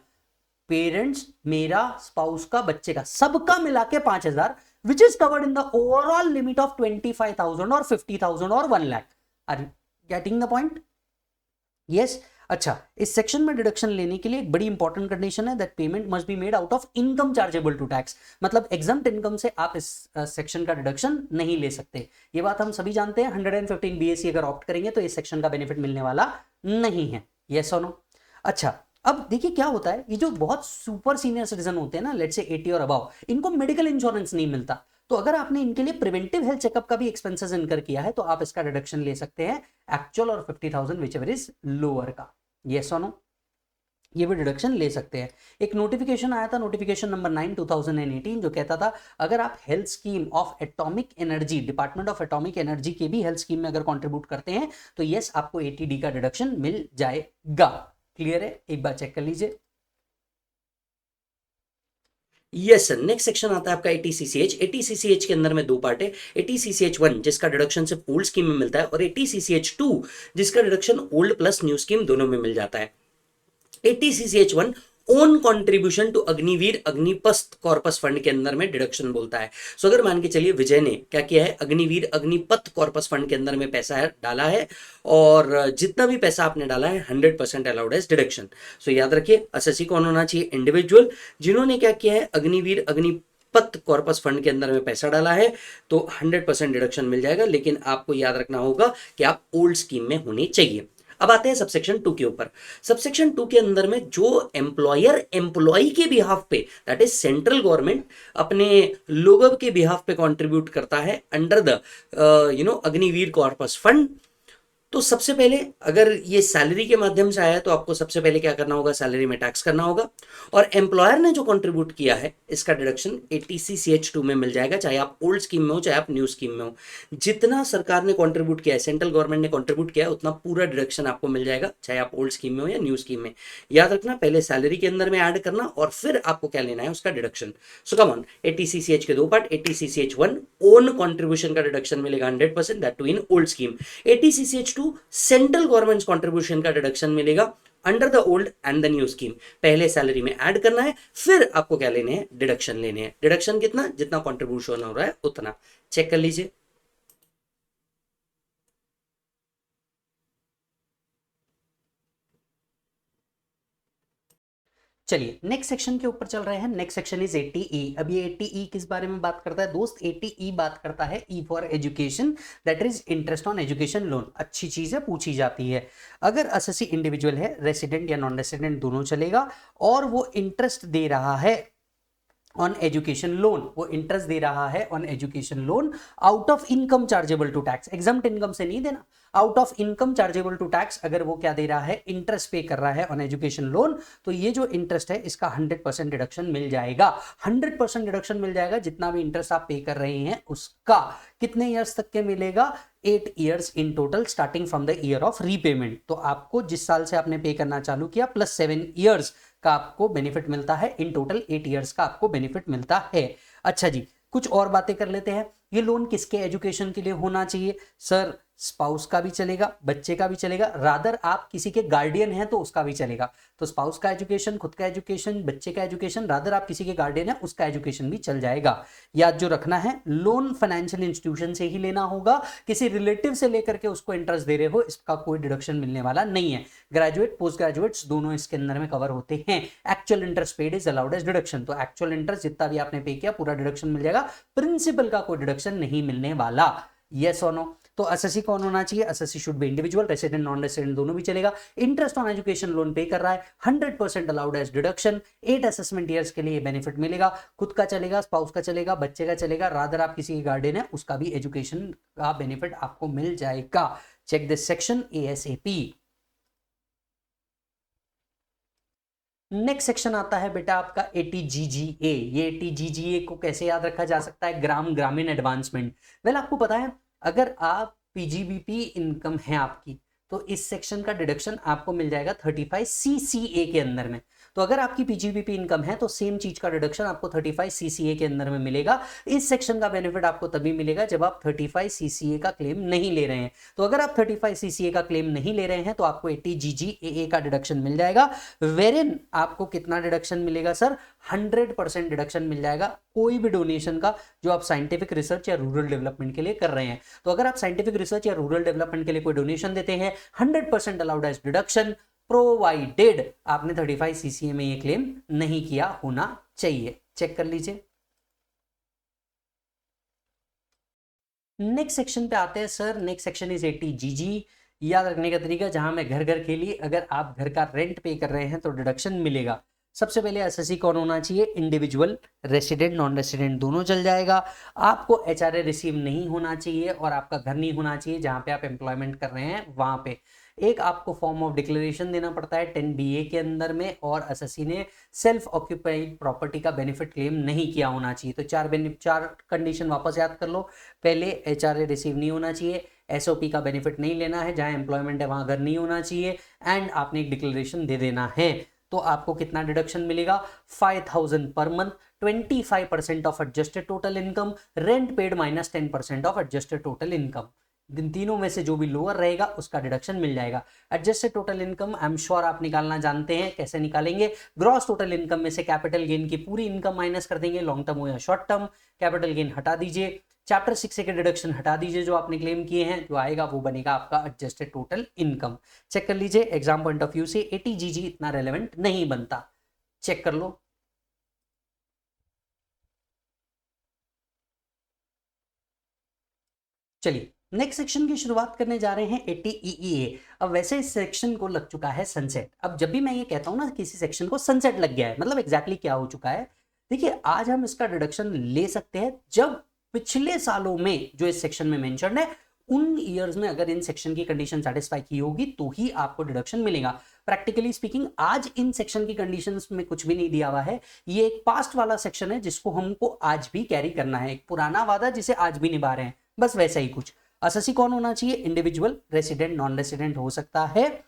पेरेंट्स, मेरा, स्पाउस का, बच्चे का, सबका मिला के 5,000 which is covered in the overall limit of 25,000 और 50,000 और 1 lakh. Are you getting the point? Yes. अच्छा, इस सेक्शन में डिडक्शन लेने के लिए एक बड़ी इंपॉर्टेंट कंडीशन है that payment must be made out of income chargeable to tax. मतलब एग्जम्प्ट इनकम से आप इस सेक्शन का डिडक्शन नहीं ले सकते। ये बात हम सभी जानते हैं। 115 BAC अगर ऑप्ट करेंगे तो इस सेक्शन का बेनिफिट मिलने वाला नहीं है। यस और नो? अच्छा, अब देखिए क्या होता है, ये जो बहुत सुपर सीनियर सिटीजन होते हैं ना, लेट्स से 80 और अबव, इनको मेडिकल इंश्योरेंस नहीं मिलता। तो अगर आपने इनके लिए प्रिवेंटिव हेल्थ चेकअप का भी एक्सपेंसेस इनकर किया है तो आप इसका डिडक्शन ले सकते हैं एक्चुअल और 50,000 विच एवर इज लोअर का। यस और नो? ये भी डिडक्शन ले सकते हैं। एक नोटिफिकेशन आया था, नोटिफिकेशन नंबर 9 2018, जो कहता था अगर आप health scheme of atomic energy, department of atomic energy के भी हेल्थ स्कीम में अगर कंट्रीब्यूट करते हैं तो यस आपको 80D का डिडक्शन मिल जाएगा। क्लियर है? एक बार चेक कर लीजिए। यस सर, नेक्स्ट सेक्शन आता है आपका एटीसीसीएच। एटीसीसीएच के अंदर में दो पार्ट है, एटीसीसीएच 1 जिसका डिडक्शन सिर्फ ओल्ड स्कीम में मिलता है, और एटीसीसीएच 2 जिसका deduction old plus new scheme दोनों में मिल जाता है। Eighty CCH 1 own contribution to Agniveer Agnipath corpus fund के अंदर में डिडक्शन बोलता है। सो अगर मान के चलिए विजय ने क्या किया है, अग्निवीर अग्निपथ कॉर्पस फंड के अंदर में पैसा है डाला है, और जितना भी पैसा आपने डाला है 100% अलाउड एज डिडक्शन। सो याद रखिए एसएससी कौन होना चाहिए, इंडिविजुअल जिन्होंने क्या किया है, अग्निवीर अग्निपथ कॉर्पस फंड के अंदर में पैसा डाला है, तो 100% डिडक्शन मिल जाएगा। लेकिन आपको याद रखना होगा कि आप ओल्ड स्कीम में होने चाहिए। अब आते हैं सबसेक्शन 2 के ऊपर। सबसेक्शन 2 के अंदर में जो एम्प्लॉयर एम्प्लॉय के बिहाफ पे, दैट इज सेंट्रल गवर्नमेंट अपने लोगों के बिहाफ पे कंट्रीब्यूट करता है under the Agniveer corpus fund, तो सबसे पहले अगर ये सैलरी के माध्यम से आया है तो आपको सबसे पहले क्या करना होगा, सैलरी में टैक्स करना होगा। और एम्प्लॉयर ने जो कंट्रीब्यूट किया है इसका डिडक्शन एटीसीसीएच 2 में मिल जाएगा, चाहे आप ओल्ड स्कीम में हो चाहे आप न्यू स्कीम में हो। जितना सरकार ने कंट्रीब्यूट किया है, सेंट्रल गवर्नमेंट ने कंट्रीब्यूट किया है, उतना पूरा डिडक्शन आपको मिल जाएगा, चाहे आप ओल्ड स्कीम में हो या न्यू स्कीम में। याद रखना, पहले सैलरी के अंदर में ऐड करना और फिर आपको क्या लेना है, उसका deduction. So come on, eighty CCD के दो पार्ट, एटीसीसीएच 1 ओन कंट्रीब्यूशन का डिडक्शन मिलेगा 100%, that too in old scheme. Eighty CCD 2 central government contribution का डिडक्शन मिलेगा under the old and the new scheme. पहले सैलरी में ऐड करना है, फिर आपको क्या लेने हैं, डिडक्शन लेने हैं। डिडक्शन कितना, जितना कंट्रीब्यूशन हो रहा है उतना। चेक कर लीजिए। चलिए नेक्स्ट सेक्शन के ऊपर चल रहे हैं। Next section is 80E। अब ये 80E किस बारे में बात करता है दोस्त? 80E बात करता है E for education, that is interest on education loan. अच्छी चीज है, पूछी जाती है। अगर एसएससी इंडिविजुअल है, रेसिडेंट या नॉन रेसिडेंट दोनों चलेगा, और वो इंटरेस्ट दे रहा है ऑन एजुकेशन लोन, वो इंटरेस्ट दे रहा है on education loan out of income chargeable to tax, exempt income से नहीं देना, out of income chargeable to tax, अगर वो क्या दे रहा है, इंटरेस्ट पे कर रहा है ऑन एजुकेशन लोन, तो ये जो इंटरेस्ट है इसका 100% डिडक्शन मिल जाएगा। 100% डिडक्शन मिल जाएगा, जितना भी इंटरेस्ट आप पे कर रहे हैं उसका। कितने ईयर्स तक के मिलेगा? 8 years in total, starting from the year of repayment. तो आपको जिस साल से आपने पे करना चालू किया प्लस 7 ईयर्स का आपको बेनिफिट मिलता है। इन टोटल 8 ईयर्स का आपको बेनिफिट मिलता है। अच्छा जी, कुछ और बातें कर लेते हैं। ये लोन किसके एजुकेशन के लिए होना चाहिए? सर स्पाउस का भी चलेगा, बच्चे का भी चलेगा, रादर आप किसी के गार्डियन हैं तो उसका भी चलेगा। तो स्पाउस का एजुकेशन, खुद का एजुकेशन, बच्चे का एजुकेशन, रादर आप किसी के गार्डियन है उसका एजुकेशन भी चल जाएगा। याद जो रखना है, लोन फाइनेंशियल इंस्टीट्यूशन से ही लेना होगा। किसी रिलेटिव से लेकर के उसको इंटरेस्ट दे रहे हो, इसका कोई डिडक्शन मिलने वाला नहीं है। ग्रेजुएट, पोस्ट ग्रेजुएट्स दोनों इसके अंदर में कवर होते हैं। Actual interest paid is allowed as deduction, तो एक्चुअल इंटरेस्ट जितना भी आपने पे किया पूरा डिडक्शन मिल जाएगा। प्रिंसिपल का कोई डिडक्शन नहीं मिलने वाला। यस और नो? तो एसएससी कौन होना चाहिए? SSC should be individual, resident non resident दोनों भी चलेगा। इंटरेस्ट ऑन एजुकेशन लोन पे कर रहा है, 100% allowed as deduction. 8 assessment years के लिए बेनिफिट मिलेगा। खुद का चलेगा, स्पाउस का चलेगा, बच्चे का चलेगा, रादर आप किसी के गार्डियन है उसका भी एजुकेशन का बेनिफिट आपको मिल जाएगा। Check this section ASAP। Next section आता है बेटा आपका ATGGA। ये ATGGA को कैसे याद रखा जा सकता है? ग्रामीण एडवांसमेंट। वेल आपको पता है, अगर आप PGBP इनकम है आपकी, तो इस सेक्शन का डिडक्शन आपको मिल जाएगा 35 CCA के अंदर में। तो अगर आपकी PGBP इनकम है तो सेम चीज का डिडक्शन आपको 35 CCA के अंदर में मिलेगा। इस सेक्शन का बेनिफिट आपको तभी मिलेगा जब आप 35 CCA का क्लेम नहीं ले रहे हैं। तो अगर आप 35 CCA का क्लेम नहीं ले रहे हैं तो आपको 80GGAA का डिडक्शन मिल जाएगा। वेरिन आपको कितना डिडक्शन मिलेगा सर? 100% डिडक्शन मिल जाएगा कोई भी डोनेशन का जो आप साइंटिफिक रिसर्च या रूरल डेवलपमेंट के लिए कर रहे हैं। तो अगर आप साइंटिफिक रिसर्च या रूरल डेवलपमेंट के लिए कोई डोनेशन देते हैं, 100% अलाउड एज डिडक्शन, प्रोवाइडेड आपने 35 CCA में ये क्लेम नहीं किया होना चाहिए। चेक कर लीजिए। नेक्स्ट सेक्शन पे आते हैं sir. Next section is 80GG। याद रखने का तरीका, जहां मैं घर के लिए अगर आप घर का रेंट पे कर रहे हैं तो डिडक्शन मिलेगा। सबसे पहले एसएससी कौन होना चाहिए? इंडिविजुअल, रेसिडेंट नॉन रेसिडेंट दोनों चल जाएगा। आपको HRA रिसीव नहीं होना चाहिए और आपका घर नहीं होना चाहिए जहां पे आप एम्प्लॉयमेंट कर रहे हैं वहां पे। एक आपको फॉर्म ऑफ डिक्लेरेशन देना पड़ता है 10BA के अंदर में, और एसएससी ने सेल्फ ऑक्यूपाइड प्रॉपर्टी का बेनिफिट क्लेम नहीं किया होना चाहिए। तो चार कंडीशन वापस याद कर लो। पहले HRA रिसीव नहीं होना चाहिए, SOP का बेनिफिट नहीं लेना है, जहां एम्प्लॉयमेंट है वहां घर नहीं होना चाहिए, एंड आपने एक डिक्लेरेशन दे देना है। तो आपको कितना डिडक्शन मिलेगा? 5000 per month, 25% of adjusted total income, rent paid minus 10% of adjusted total income. इन तीनों में से जो भी लोअर रहेगा उसका डिडक्शन मिल जाएगा। Adjusted total income I am sure आप निकालना जानते हैं, कैसे निकालेंगे? ग्रॉस टोटल इनकम में से कैपिटल गेन की पूरी इनकम माइनस कर देंगे, लॉन्ग टर्म हो या शॉर्ट टर्म। कैपिटल गेन हटा दीजिए, चैप्टर 6 से के डिडक्शन हटा दीजिए जो आपने क्लेम किए हैं, जो आएगा वो बनेगा आपका एडजस्टेड टोटल इनकम। चेक कर लीजिए, एग्जाम पॉइंट ऑफ व्यू से ATGG इतना रेलेवेंट नहीं बनता, चेक कर लो। चलिए नेक्स्ट सेक्शन की शुरुआत करने जा रहे हैं 80EEA। अब वैसे इस सेक्शन को लग चुका है सनसेट। अब जब भी मैं ये कहता हूं ना किसी सेक्शन को सनसेट लग गया है, मतलब एग्जैक्टली क्या हो चुका है? देखिए आज हम इसका डिडक्शन ले सकते हैं जब पिछले सालों में जो इस सेक्शन में मेंशन्ड है उन ईयर्स में अगर इन सेक्शन की कंडीशन सेटिस्फाई की होगी तो ही आपको डिडक्शन मिलेगा। प्रैक्टिकली स्पीकिंग आज इन सेक्शन की कंडीशंस में कुछ भी नहीं दिया हुआ है। ये एक पास्ट वाला सेक्शन है जिसको हमको आज भी कैरी करना है, एक पुराना वादा जिसे आज भी निभा रहे हैं, बस वैसा ही कुछ। एसएससी कौन होना चाहिए? इंडिविजुअल, रेसिडेंट, नॉन रेसिडेंट हो सकता है।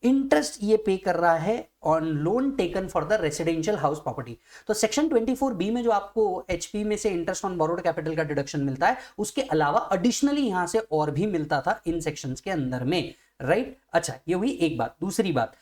इंटरेस्ट ये पे कर रहा है on loan taken for the residential house property. तो सेक्शन 24B में जो आपको HP में से इंटरेस्ट ऑन बोरोड कैपिटल का डिडक्शन मिलता है, उसके अलावा एडिशनली यहां से और भी मिलता था इन सेक्शंस के अंदर में, राइट? अच्छा, ये हुई एक बात। दूसरी बात,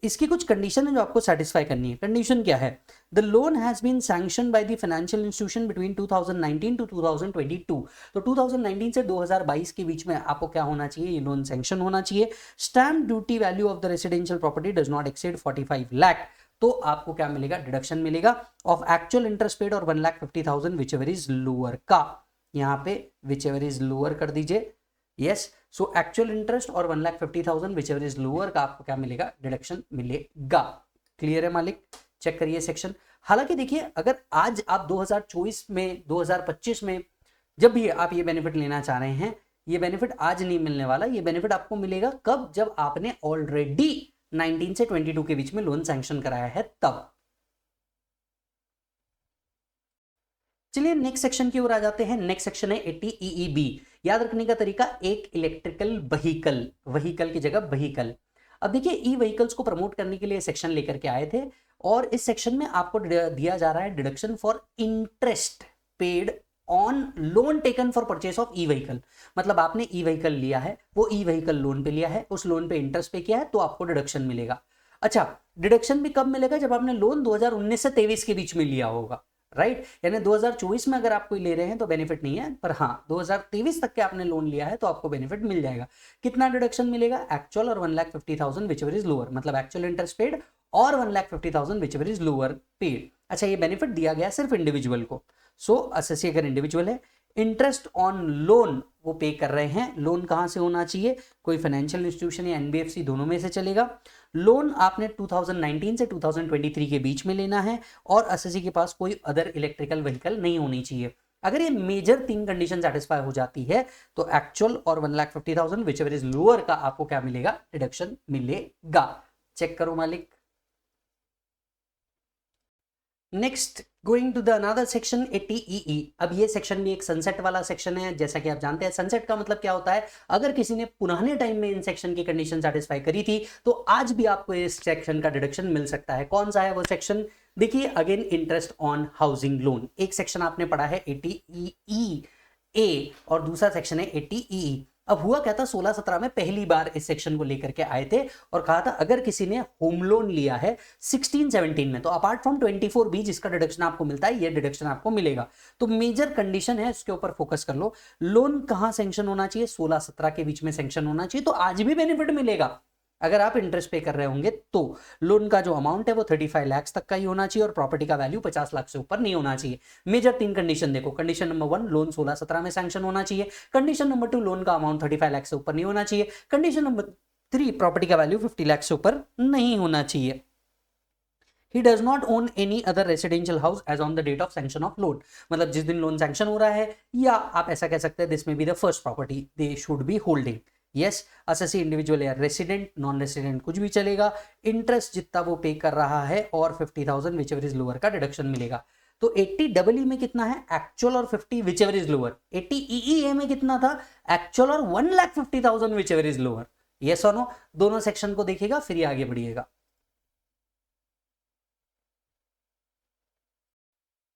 इसकी कुछ कंडीशन है जो आपको सेटिस्फाई करनी है। कंडीशन क्या है? The loan has been sanctioned by the financial institution between 2019 to 2022। तो 2019 से 2022 के बीच में आपको क्या होना चाहिए? ये लोन सैंक्शन होना चाहिए। Stamp duty value of the residential property does not exceed 45 lakh. तो आपको क्या मिलेगा? डिडक्शन मिलेगा ऑफ एक्चुअल इंटरेस्ट पेड और 1,50,000 विच एवर इज लोअर का। यहाँ पे विच एवर इज लोअर कर दीजिए, यस। सो एक्चुअल इंटरेस्ट और 1,50,000 विच एवर इज लोअर का आपको क्या मिलेगा? डिडक्शन मिलेगा। क्लियर है मालिक? चेक करिए सेक्शन। हालांकि देखिए अगर आज आप 2024 में 2025 में जब भी आप ये बेनिफिट लेना चाह रहे हैं, ये बेनिफिट आज नहीं मिलने वाला। ये बेनिफिट आपको मिलेगा कब? जब आपने ऑलरेडी 19 से 22 के बीच में लोन सैंक्शन कराया है तब। चलिए नेक्स्ट सेक्शन की ओर आ जाते हैं। नेक्स्ट सेक्शन है 80EEB। याद रखने का तरीका, एक इलेक्ट्रिकल व्हीकल, व्हीकल की जगह व्हीकल। अब देखिए ई व्हीकल्स को प्रमोट करने के लिए सेक्शन लेकर के आए थे, और इस सेक्शन में आपको दिया जा रहा है deduction for interest paid on loan taken for purchase of e vehicle. मतलब आपने ई व्हीकल लिया है, वो ई व्हीकल लोन पे लिया है, उस लोन पे इंटरेस्ट पे किया है, तो आपको डिडक्शन मिलेगा। अच्छा, डिडक्शन भी कब मिलेगा? जब आपने लोन 2019 से 23 के बीच में लिया होगा, राइट? यानी 2024 में अगर आप कोई ले रहे हैं तो बेनिफिट नहीं है, पर हाँ 2023 तक के आपने लोन लिया है तो आपको बेनिफिट मिल जाएगा। कितना डिडक्शन मिलेगा? एक्चुअल और 1,50,000 विच एवर इज लोअर, मतलब एक्चुअल इंटरेस्ट पेड और 1,50,000 which ever is lower paid. अच्छा, ये बेनिफिट दिया गया सिर्फ इंडिविजुअल को। सो एसएससी अगर इंडिविजुअल है, इंटरेस्ट ऑन लोन वो पे कर रहे हैं, लोन कहां से होना चाहिए? कोई फाइनेंशियल इंस्टीट्यूशन या NBFC, दोनों में से चलेगा। लोन आपने 2019 से 2023 के बीच में लेना है, और एसएससी के पास कोई अदर इलेक्ट्रिकल व्हीकल नहीं होनी चाहिए। अगर ये मेजर 3 कंडीशन सेटिस्फाई हो जाती है तो एक्चुअल और 1,50,000 विच एवर इज लोअर का आपको क्या मिलेगा? डिडक्शन मिलेगा। चेक करो मालिक। Next going to the another section 80EE। अब ये सेक्शन भी एक सनसेट वाला सेक्शन है। जैसा कि आप जानते हैं सनसेट का मतलब क्या होता है? अगर किसी ने पुराने टाइम में इन सेक्शन की कंडीशन सेटिस्फाई करी थी तो आज भी आपको इस सेक्शन का डिडक्शन मिल सकता है। कौन सा है वो सेक्शन? देखिए again, interest on housing loan. एक सेक्शन आपने पढ़ा है 80EA और दूसरा सेक्शन है 80EE। अब हुआ क्या था, 16-17 में पहली बार इस सेक्शन को लेकर के आए थे और कहा था अगर किसी ने होम लोन लिया है 16-17 में तो अपार्ट फ्रॉम 24B जिसका डिडक्शन आपको मिलता है, ये डिडक्शन आपको मिलेगा। तो मेजर कंडीशन है, इसके ऊपर फोकस कर लो। लोन कहां सैंक्शन होना चाहिए? 16-17 के बीच में सैंक्शन होना चाहिए, तो आज भी बेनिफिट मिलेगा अगर आप इंटरेस्ट पे कर रहे होंगे। तो लोन का जो अमाउंट है वो 35 लाख तक का ही होना चाहिए और प्रॉपर्टी का वैल्यू 50 लाख से ऊपर नहीं होना चाहिए। मेजर 3 कंडीशन देखो। कंडीशन नंबर 1, लोन 16-17 में सैंक्शन होना चाहिए। कंडीशन नंबर 2, लोन का अमाउंट 35 लाख से ऊपर नहीं होना चाहिए। कंडीशन नंबर 3, प्रॉपर्टी का वैल्यू 50 लाख से ऊपर नहीं होना चाहिए। He does not own any other residential house as on the date of sanction of loan। मतलब जिस दिन लोन सैंक्शन हो रहा है, या आप ऐसा कह सकते हैं दिस में be the first property they should be holding. Yes, SSC individual या रेसिडेंट, नॉन रेसिडेंट कुछ भी चलेगा, इंटरेस्ट जितना वो पे कर रहा है और 50,000 विच एवर इज लोअर का डिडक्शन मिलेगा। तो 80 डबल ई में कितना है एक्चुअल और 50 विच एवर इज लोअर, 80 ईईए में कितना था एक्चुअल और 1,50,000 which ever is lower. Yes और नो, दोनों सेक्शन को देखिएगा फिर ये आगे बढ़िएगा।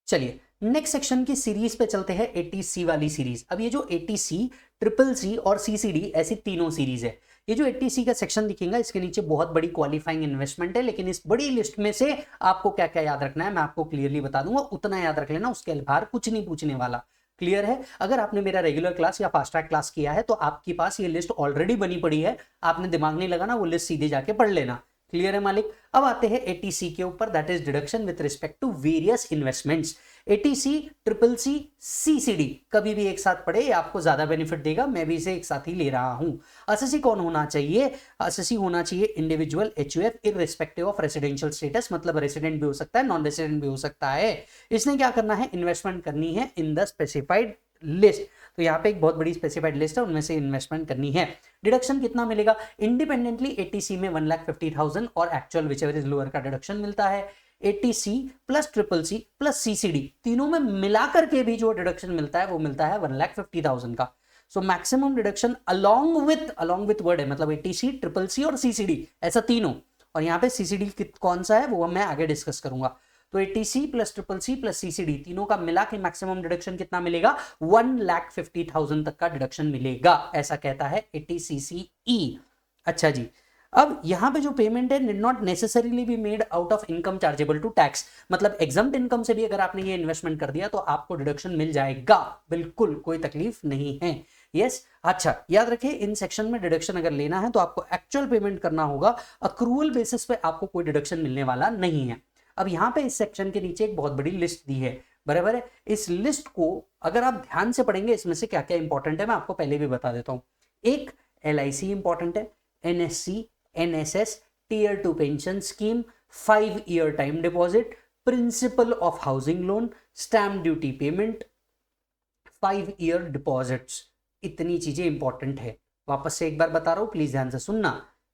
चलिए नेक्स्ट सेक्शन की सीरीज पे चलते हैं, 80C वाली सीरीज। अब ये जो 80C, ट्रिपल सी और CCD ऐसी तीनों सीरीज है। ये जो 80C का सेक्शन दिखेगा इसके नीचे बहुत बड़ी क्वालिफाइंग इन्वेस्टमेंट है, लेकिन इस बड़ी लिस्ट में से आपको क्या क्या याद रखना है मैं आपको क्लियरली बता दूंगा, उतना याद रख लेना, उसके बाहर कुछ नहीं पूछने वाला। क्लियर है? अगर आपने मेरा रेगुलर क्लास या फास्ट ट्रैक क्लास किया है तो आपके पास ये लिस्ट ऑलरेडी बनी पड़ी है, आपने दिमाग नहीं लगाना, वो लिस्ट सीधे जाके पढ़ लेना। क्लियर है मालिक? अब आते हैं 80C के ऊपर, that is deduction with respect to various investments. 80C, triple C, CCD कभी भी एक साथ पढ़े, आपको ज्यादा बेनिफिट देगा, मैं भी इसे एक साथ ही ले रहा हूं। एसएससी कौन होना चाहिए? एसएससी होना चाहिए individual HUF irrespective of residential status, मतलब रेसिडेंट भी हो सकता है, नॉन रेसिडेंट भी हो सकता है। इसने क्या करना है? इन्वेस्टमेंट करनी है इन द स्पेसिफाइड लिस्ट। तो यहाँ पे एक बहुत बड़ी स्पेसिफाइड लिस्ट है, उनमें से इन्वेस्टमेंट करनी है। डिडक्शन कितना मिलेगा? इंडिपेंडेंटली 80C में 1,50,000 और actual whichever is lower का डिडक्शन मिलता है। 80C plus triple C plus CCD तीनों में मिलाकर के भी जो डिडक्शन मिलता है वो मिलता है 1,50,000 का। So maximum deduction along with word है, मतलब 80C, ट्रिपल सी और CCD ऐसा तीनों। और यहाँ पे CCD कौन सा है वो मैं आगे डिस्कस करूंगा। तो 80C plus triple C plus CCD तीनों का मिला के मैक्सिमम डिडक्शन कितना मिलेगा? 1,50,000 तक का डिडक्शन मिलेगा, ऐसा कहता है 80CCE। अच्छा जी, अब यहां पे जो पेमेंट है need not necessarily be made out of income chargeable to tax, मतलब एग्जम्प्ट इनकम से भी अगर आपने ये इन्वेस्टमेंट कर दिया तो आपको डिडक्शन मिल जाएगा, बिल्कुल कोई तकलीफ नहीं है। यस, अच्छा याद रखिए इन सेक्शन में डिडक्शन अगर लेना है तो आपको एक्चुअल पेमेंट करना होगा, अक्रूवल बेसिस पे आपको कोई डिडक्शन मिलने वाला नहीं है। अब यहाँ पे इस सेक्शन के नीचे एक बहुत बड़ी लिस्ट दी है, बराबर है। इस लिस्ट को अगर आप ध्यान से पढ़ेंगे इसमें से क्या क्या इंपॉर्टेंट है मैं आपको पहले भी बता देता हूं। एक LIC इंपॉर्टेंट है, NSC, NSS, tier 2 pension scheme, 5 year time deposit, principal of housing loan, stamp duty payment, 5 year deposits, इतनी चीजें इंपॉर्टेंट है। वापस से एक बार बता रहा हूं, प्लीज ध्यान से सुनना।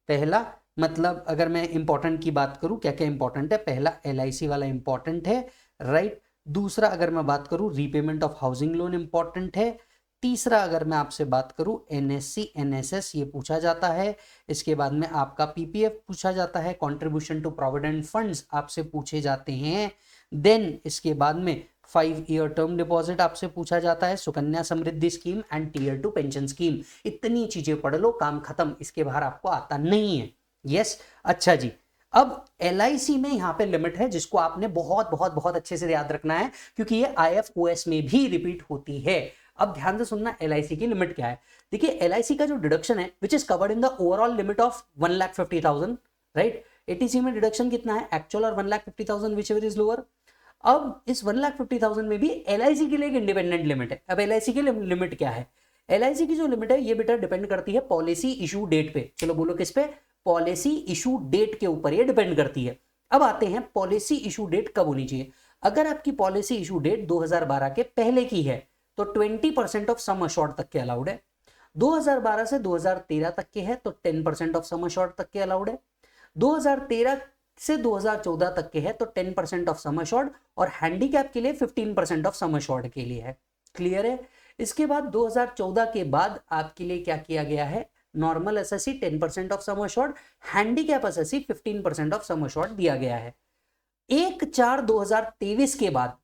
पहला मतलब अगर मैं इंपॉर्टेंट की बात करूं, क्या क्या इंपॉर्टेंट है? पहला LIC वाला इंपॉर्टेंट है, राइट। दूसरा अगर मैं बात करूं repayment of housing loan important है। तीसरा अगर मैं आपसे बात करूं NSC, NSS ये पूछा जाता है। इसके बाद में आपका PPF पूछा जाता है, कंट्रीब्यूशन टू प्रोविडेंट फंड्स आपसे पूछे जाते हैं। देन इसके बाद में 5 ईयर टर्म डिपॉजिट आपसे पूछा जाता है, Sukanya Samriddhi scheme and tier 2 pension scheme. इतनी चीजें पढ़ लो, काम खत्म, इसके बाहर आपको आता नहीं है। यस, अच्छा जी। अब LIC में यहाँ पे लिमिट है जिसको आपने बहुत बहुत बहुत अच्छे से याद रखना है, क्योंकि ये IFOS में भी रिपीट होती है। अब ध्यान से सुनना, LIC की लिमिट क्या है। देखिए LIC का जो डिडक्शन है विच is covered in the overall limit of 1,50,000, right. 80C में डिडक्शन कितना है? एक्चुअल और 1,50,000 विच एवर इज लोअर। अब इस 1,50,000 में भी LIC के लिए एक इंडिपेंडेंट लिमिट है। अब LIC की लिमिट क्या है? LIC की जो लिमिट है ये बेटा डिपेंड करती है पॉलिसी इशू डेट पे। चलो बोलो किस पे? पॉलिसी इशू डेट के ऊपर ये डिपेंड करती है। अब आते हैं पॉलिसी इशू डेट कब होनी चाहिए। अगर आपकी पॉलिसी इशू डेट 2012 के पहले की है तो 20% ऑफ सम अश्योर्ड तक के अलाउड है। 2012 से 2013 तक के है तो 10% ऑफ सम अश्योर्ड तक के अलाउड है। 2013 से 2014 तक के है तो 10% ऑफ सम अश्योर्ड, और हैंडीकैप के लिए 15% ऑफ सम अश्योर्ड के लिए है। क्लियर है? इसके बाद 2014 के बाद आपके लिए क्या किया गया है? Normal SSC 10% of sum assured, handicap SSC 15% of sum assured दिया गया है। 1/4/2023 के बाद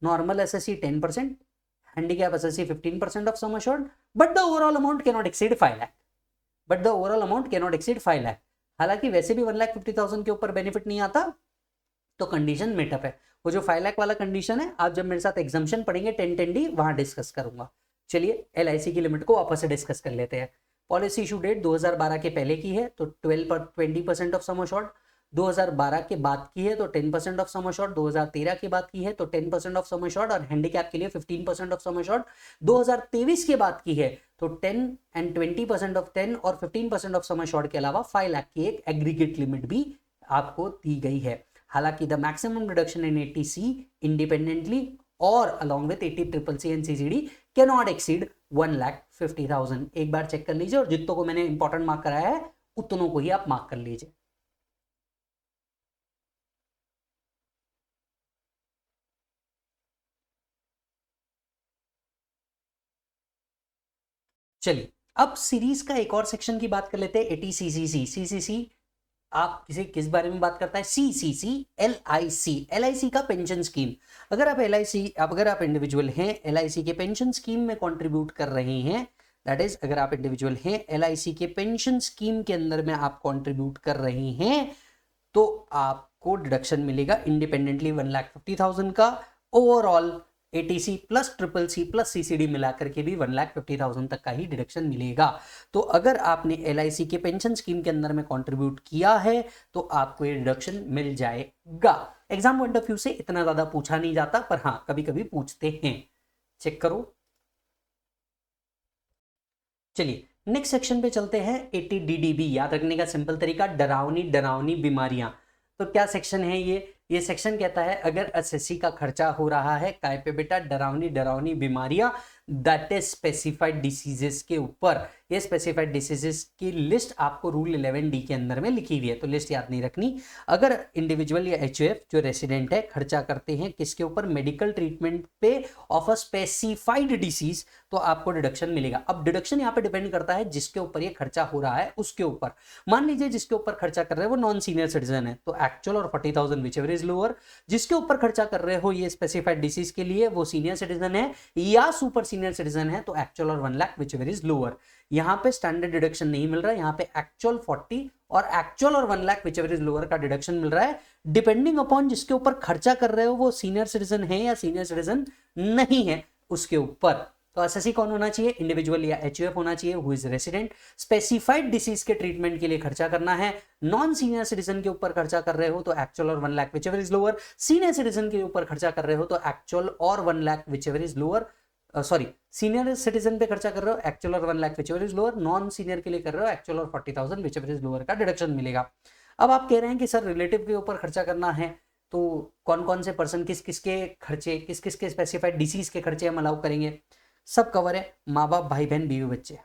normal SSC 10%, handicap SSC 15% of sum assured, but the overall amount can not exceed 5 lakh. But the overall amount can not exceed 5 lakh. हालांकि वैसे भी 1,50,000 के ऊपर बेनिफिट नहीं आता, तो कंडीशन मेटअप है। वो जो 5 लाख वाला कंडीशन है आप जब मेरे साथ एग्जाम्पशन पढ़ेंगे 1010D वहां डिस्कस करूंगा। चलिए LIC की लिमिट को वापस से डिस्कस कर लेते हैं। पॉलिसी इशू डेट 2012 के पहले की है तो 20% ऑफ सम अश्योर्ड, 2012 के बाद की है तो 10% ऑफ सम अश्योर्ड, 2013 के बाद की है तो 10% ऑफ सम अश्योर्ड और हैंडीकैप के लिए 15% ऑफ सम अश्योर्ड, 2023 के बाद की है तो 10 एंड 20% ऑफ 10 और 15% ऑफ सम अश्योर्ड के अलावा 5 लाख की एक एग्रीगेट लिमिट भी आपको दी गई है। हालांकि the maximum deduction in 80C independently और along with 80 triple C and CCD cannot exceed 1,50,000। एक बार चेक कर लीजिए और जितनों को मैंने इंपॉर्टेंट मार्क कराया है उतनों को ही आप मार्क कर लीजिए। चलिए अब सीरीज का एक और सेक्शन की बात कर लेते हैं, एटीसीसीसी। सीसीसी आप किस बारे में बात करता है? सीसीसी एलआईसी का पेंशन स्कीम। अगर आप इंडिविजुअल हैं, एलआईसी के पेंशन स्कीम में कंट्रीब्यूट कर रहे हैं, दैट इज अगर आप इंडिविजुअल हैं, एलआईसी के पेंशन स्कीम के अंदर में आप कंट्रीब्यूट कर रहे हैं, तो आपको डिडक्शन मिलेगा इंडिपेंडेंटली 1,50,000 का। Overall eighty C plus triple C plus CCD मिलाकर के भी 1,50,000 तक का ही डिडक्शन मिलेगा। तो अगर आपने एलआईसी के पेंशन स्कीम के अंदर में कंट्रीब्यूट किया है तो आपको ये डिडक्शन मिल जाएगा। एग्जाम पॉइंट ऑफ व्यू से इतना ज्यादा पूछा नहीं जाता, पर हाँ कभी कभी पूछते हैं, चेक करो। चलिए नेक्स्ट सेक्शन पे चलते हैं, एटीडीडीबी। याद रखने का सिंपल तरीका, डरावनी बीमारियां। तो क्या सेक्शन है ये सेक्शन कहता है अगर एसएससी का खर्चा हो रहा है काय पे बेटा? डरावनी बीमारियां, दैट इज स्पेसिफाइड डिसीजेस के ऊपर। ये स्पेसिफाइड डिसीजेस की लिस्ट आपको रूल 11D के अंदर में लिखी हुई है, तो लिस्ट याद नहीं रखनी। अगर इंडिविजुअल या एचयूएफ जो रेसिडेंट है खर्चा करते हैं किसके ऊपर? मेडिकल ट्रीटमेंट पे ऑफ अ स्पेसिफाइड डिसीज, तो आपको डिडक्शन मिलेगा। अब डिडक्शन यहाँ पे डिपेंड करता है जिसके ऊपर ये खर्चा हो रहा है उसके ऊपर। मान लीजिए जिसके ऊपर खर्चा कर रहे हो वो नॉन सीनियर सिटीजन है, तो एक्चुअल और 40,000 विचएवर इज लोअर। जिसके ऊपर खर्चा कर रहे हो ये स्पेसिफाइड डिसीज के लिए, वो सीनियर सिटीजन है या सुपर सीनियर सिटीजन है, तो एक्चुअल और 1 लाख विचएवर इज लोअर। यहाँ पे स्टैंडर्ड डिडक्शन नहीं मिल रहा है, यहाँ पे एक्चुअल 40 और एक्चुअल और 1 लाख विचएवर इज लोअर का डिडक्शन मिल रहा है, डिपेंडिंग अपॉन जिसके ऊपर खर्चा कर रहे हो वो सीनियर सिटीजन है या सीनियर सिटीजन नहीं है उसके ऊपर। तो एसएससी कौन होना चाहिए? इंडिविजुअल या एचयूएफ होना चाहिए who is resident. Specified disease के ट्रीटमेंट के लिए खर्चा करना है। नॉन सीनियर सिटीजन के ऊपर खर्चा कर रहे हो तो एक्चुअल और 1 lakh whichever is lower. Senior citizen के ऊपर खर्चा कर रहे हो तो एक्चुअल और 1 lakh whichever is lower. Sorry, senior citizen पे खर्चा कर रहे हो एक्चुअल और 1 lakh whichever is lower. Non senior के लिए कर रहे हो एक्चुअल और 40,000 विचएवर इज लोअर का डिडक्शन मिलेगा। अब आप कह रहे हैं कि सर रिलेटिव के ऊपर खर्चा करना है तो कौन कौन से पर्सन किस किसके खर्चे, किस किसके स्पेसिफाइड डिसीज के खर्चे हम अलाउ करेंगे? सब कवर है, माँ बाप भाई बहन बीवी बच्चे।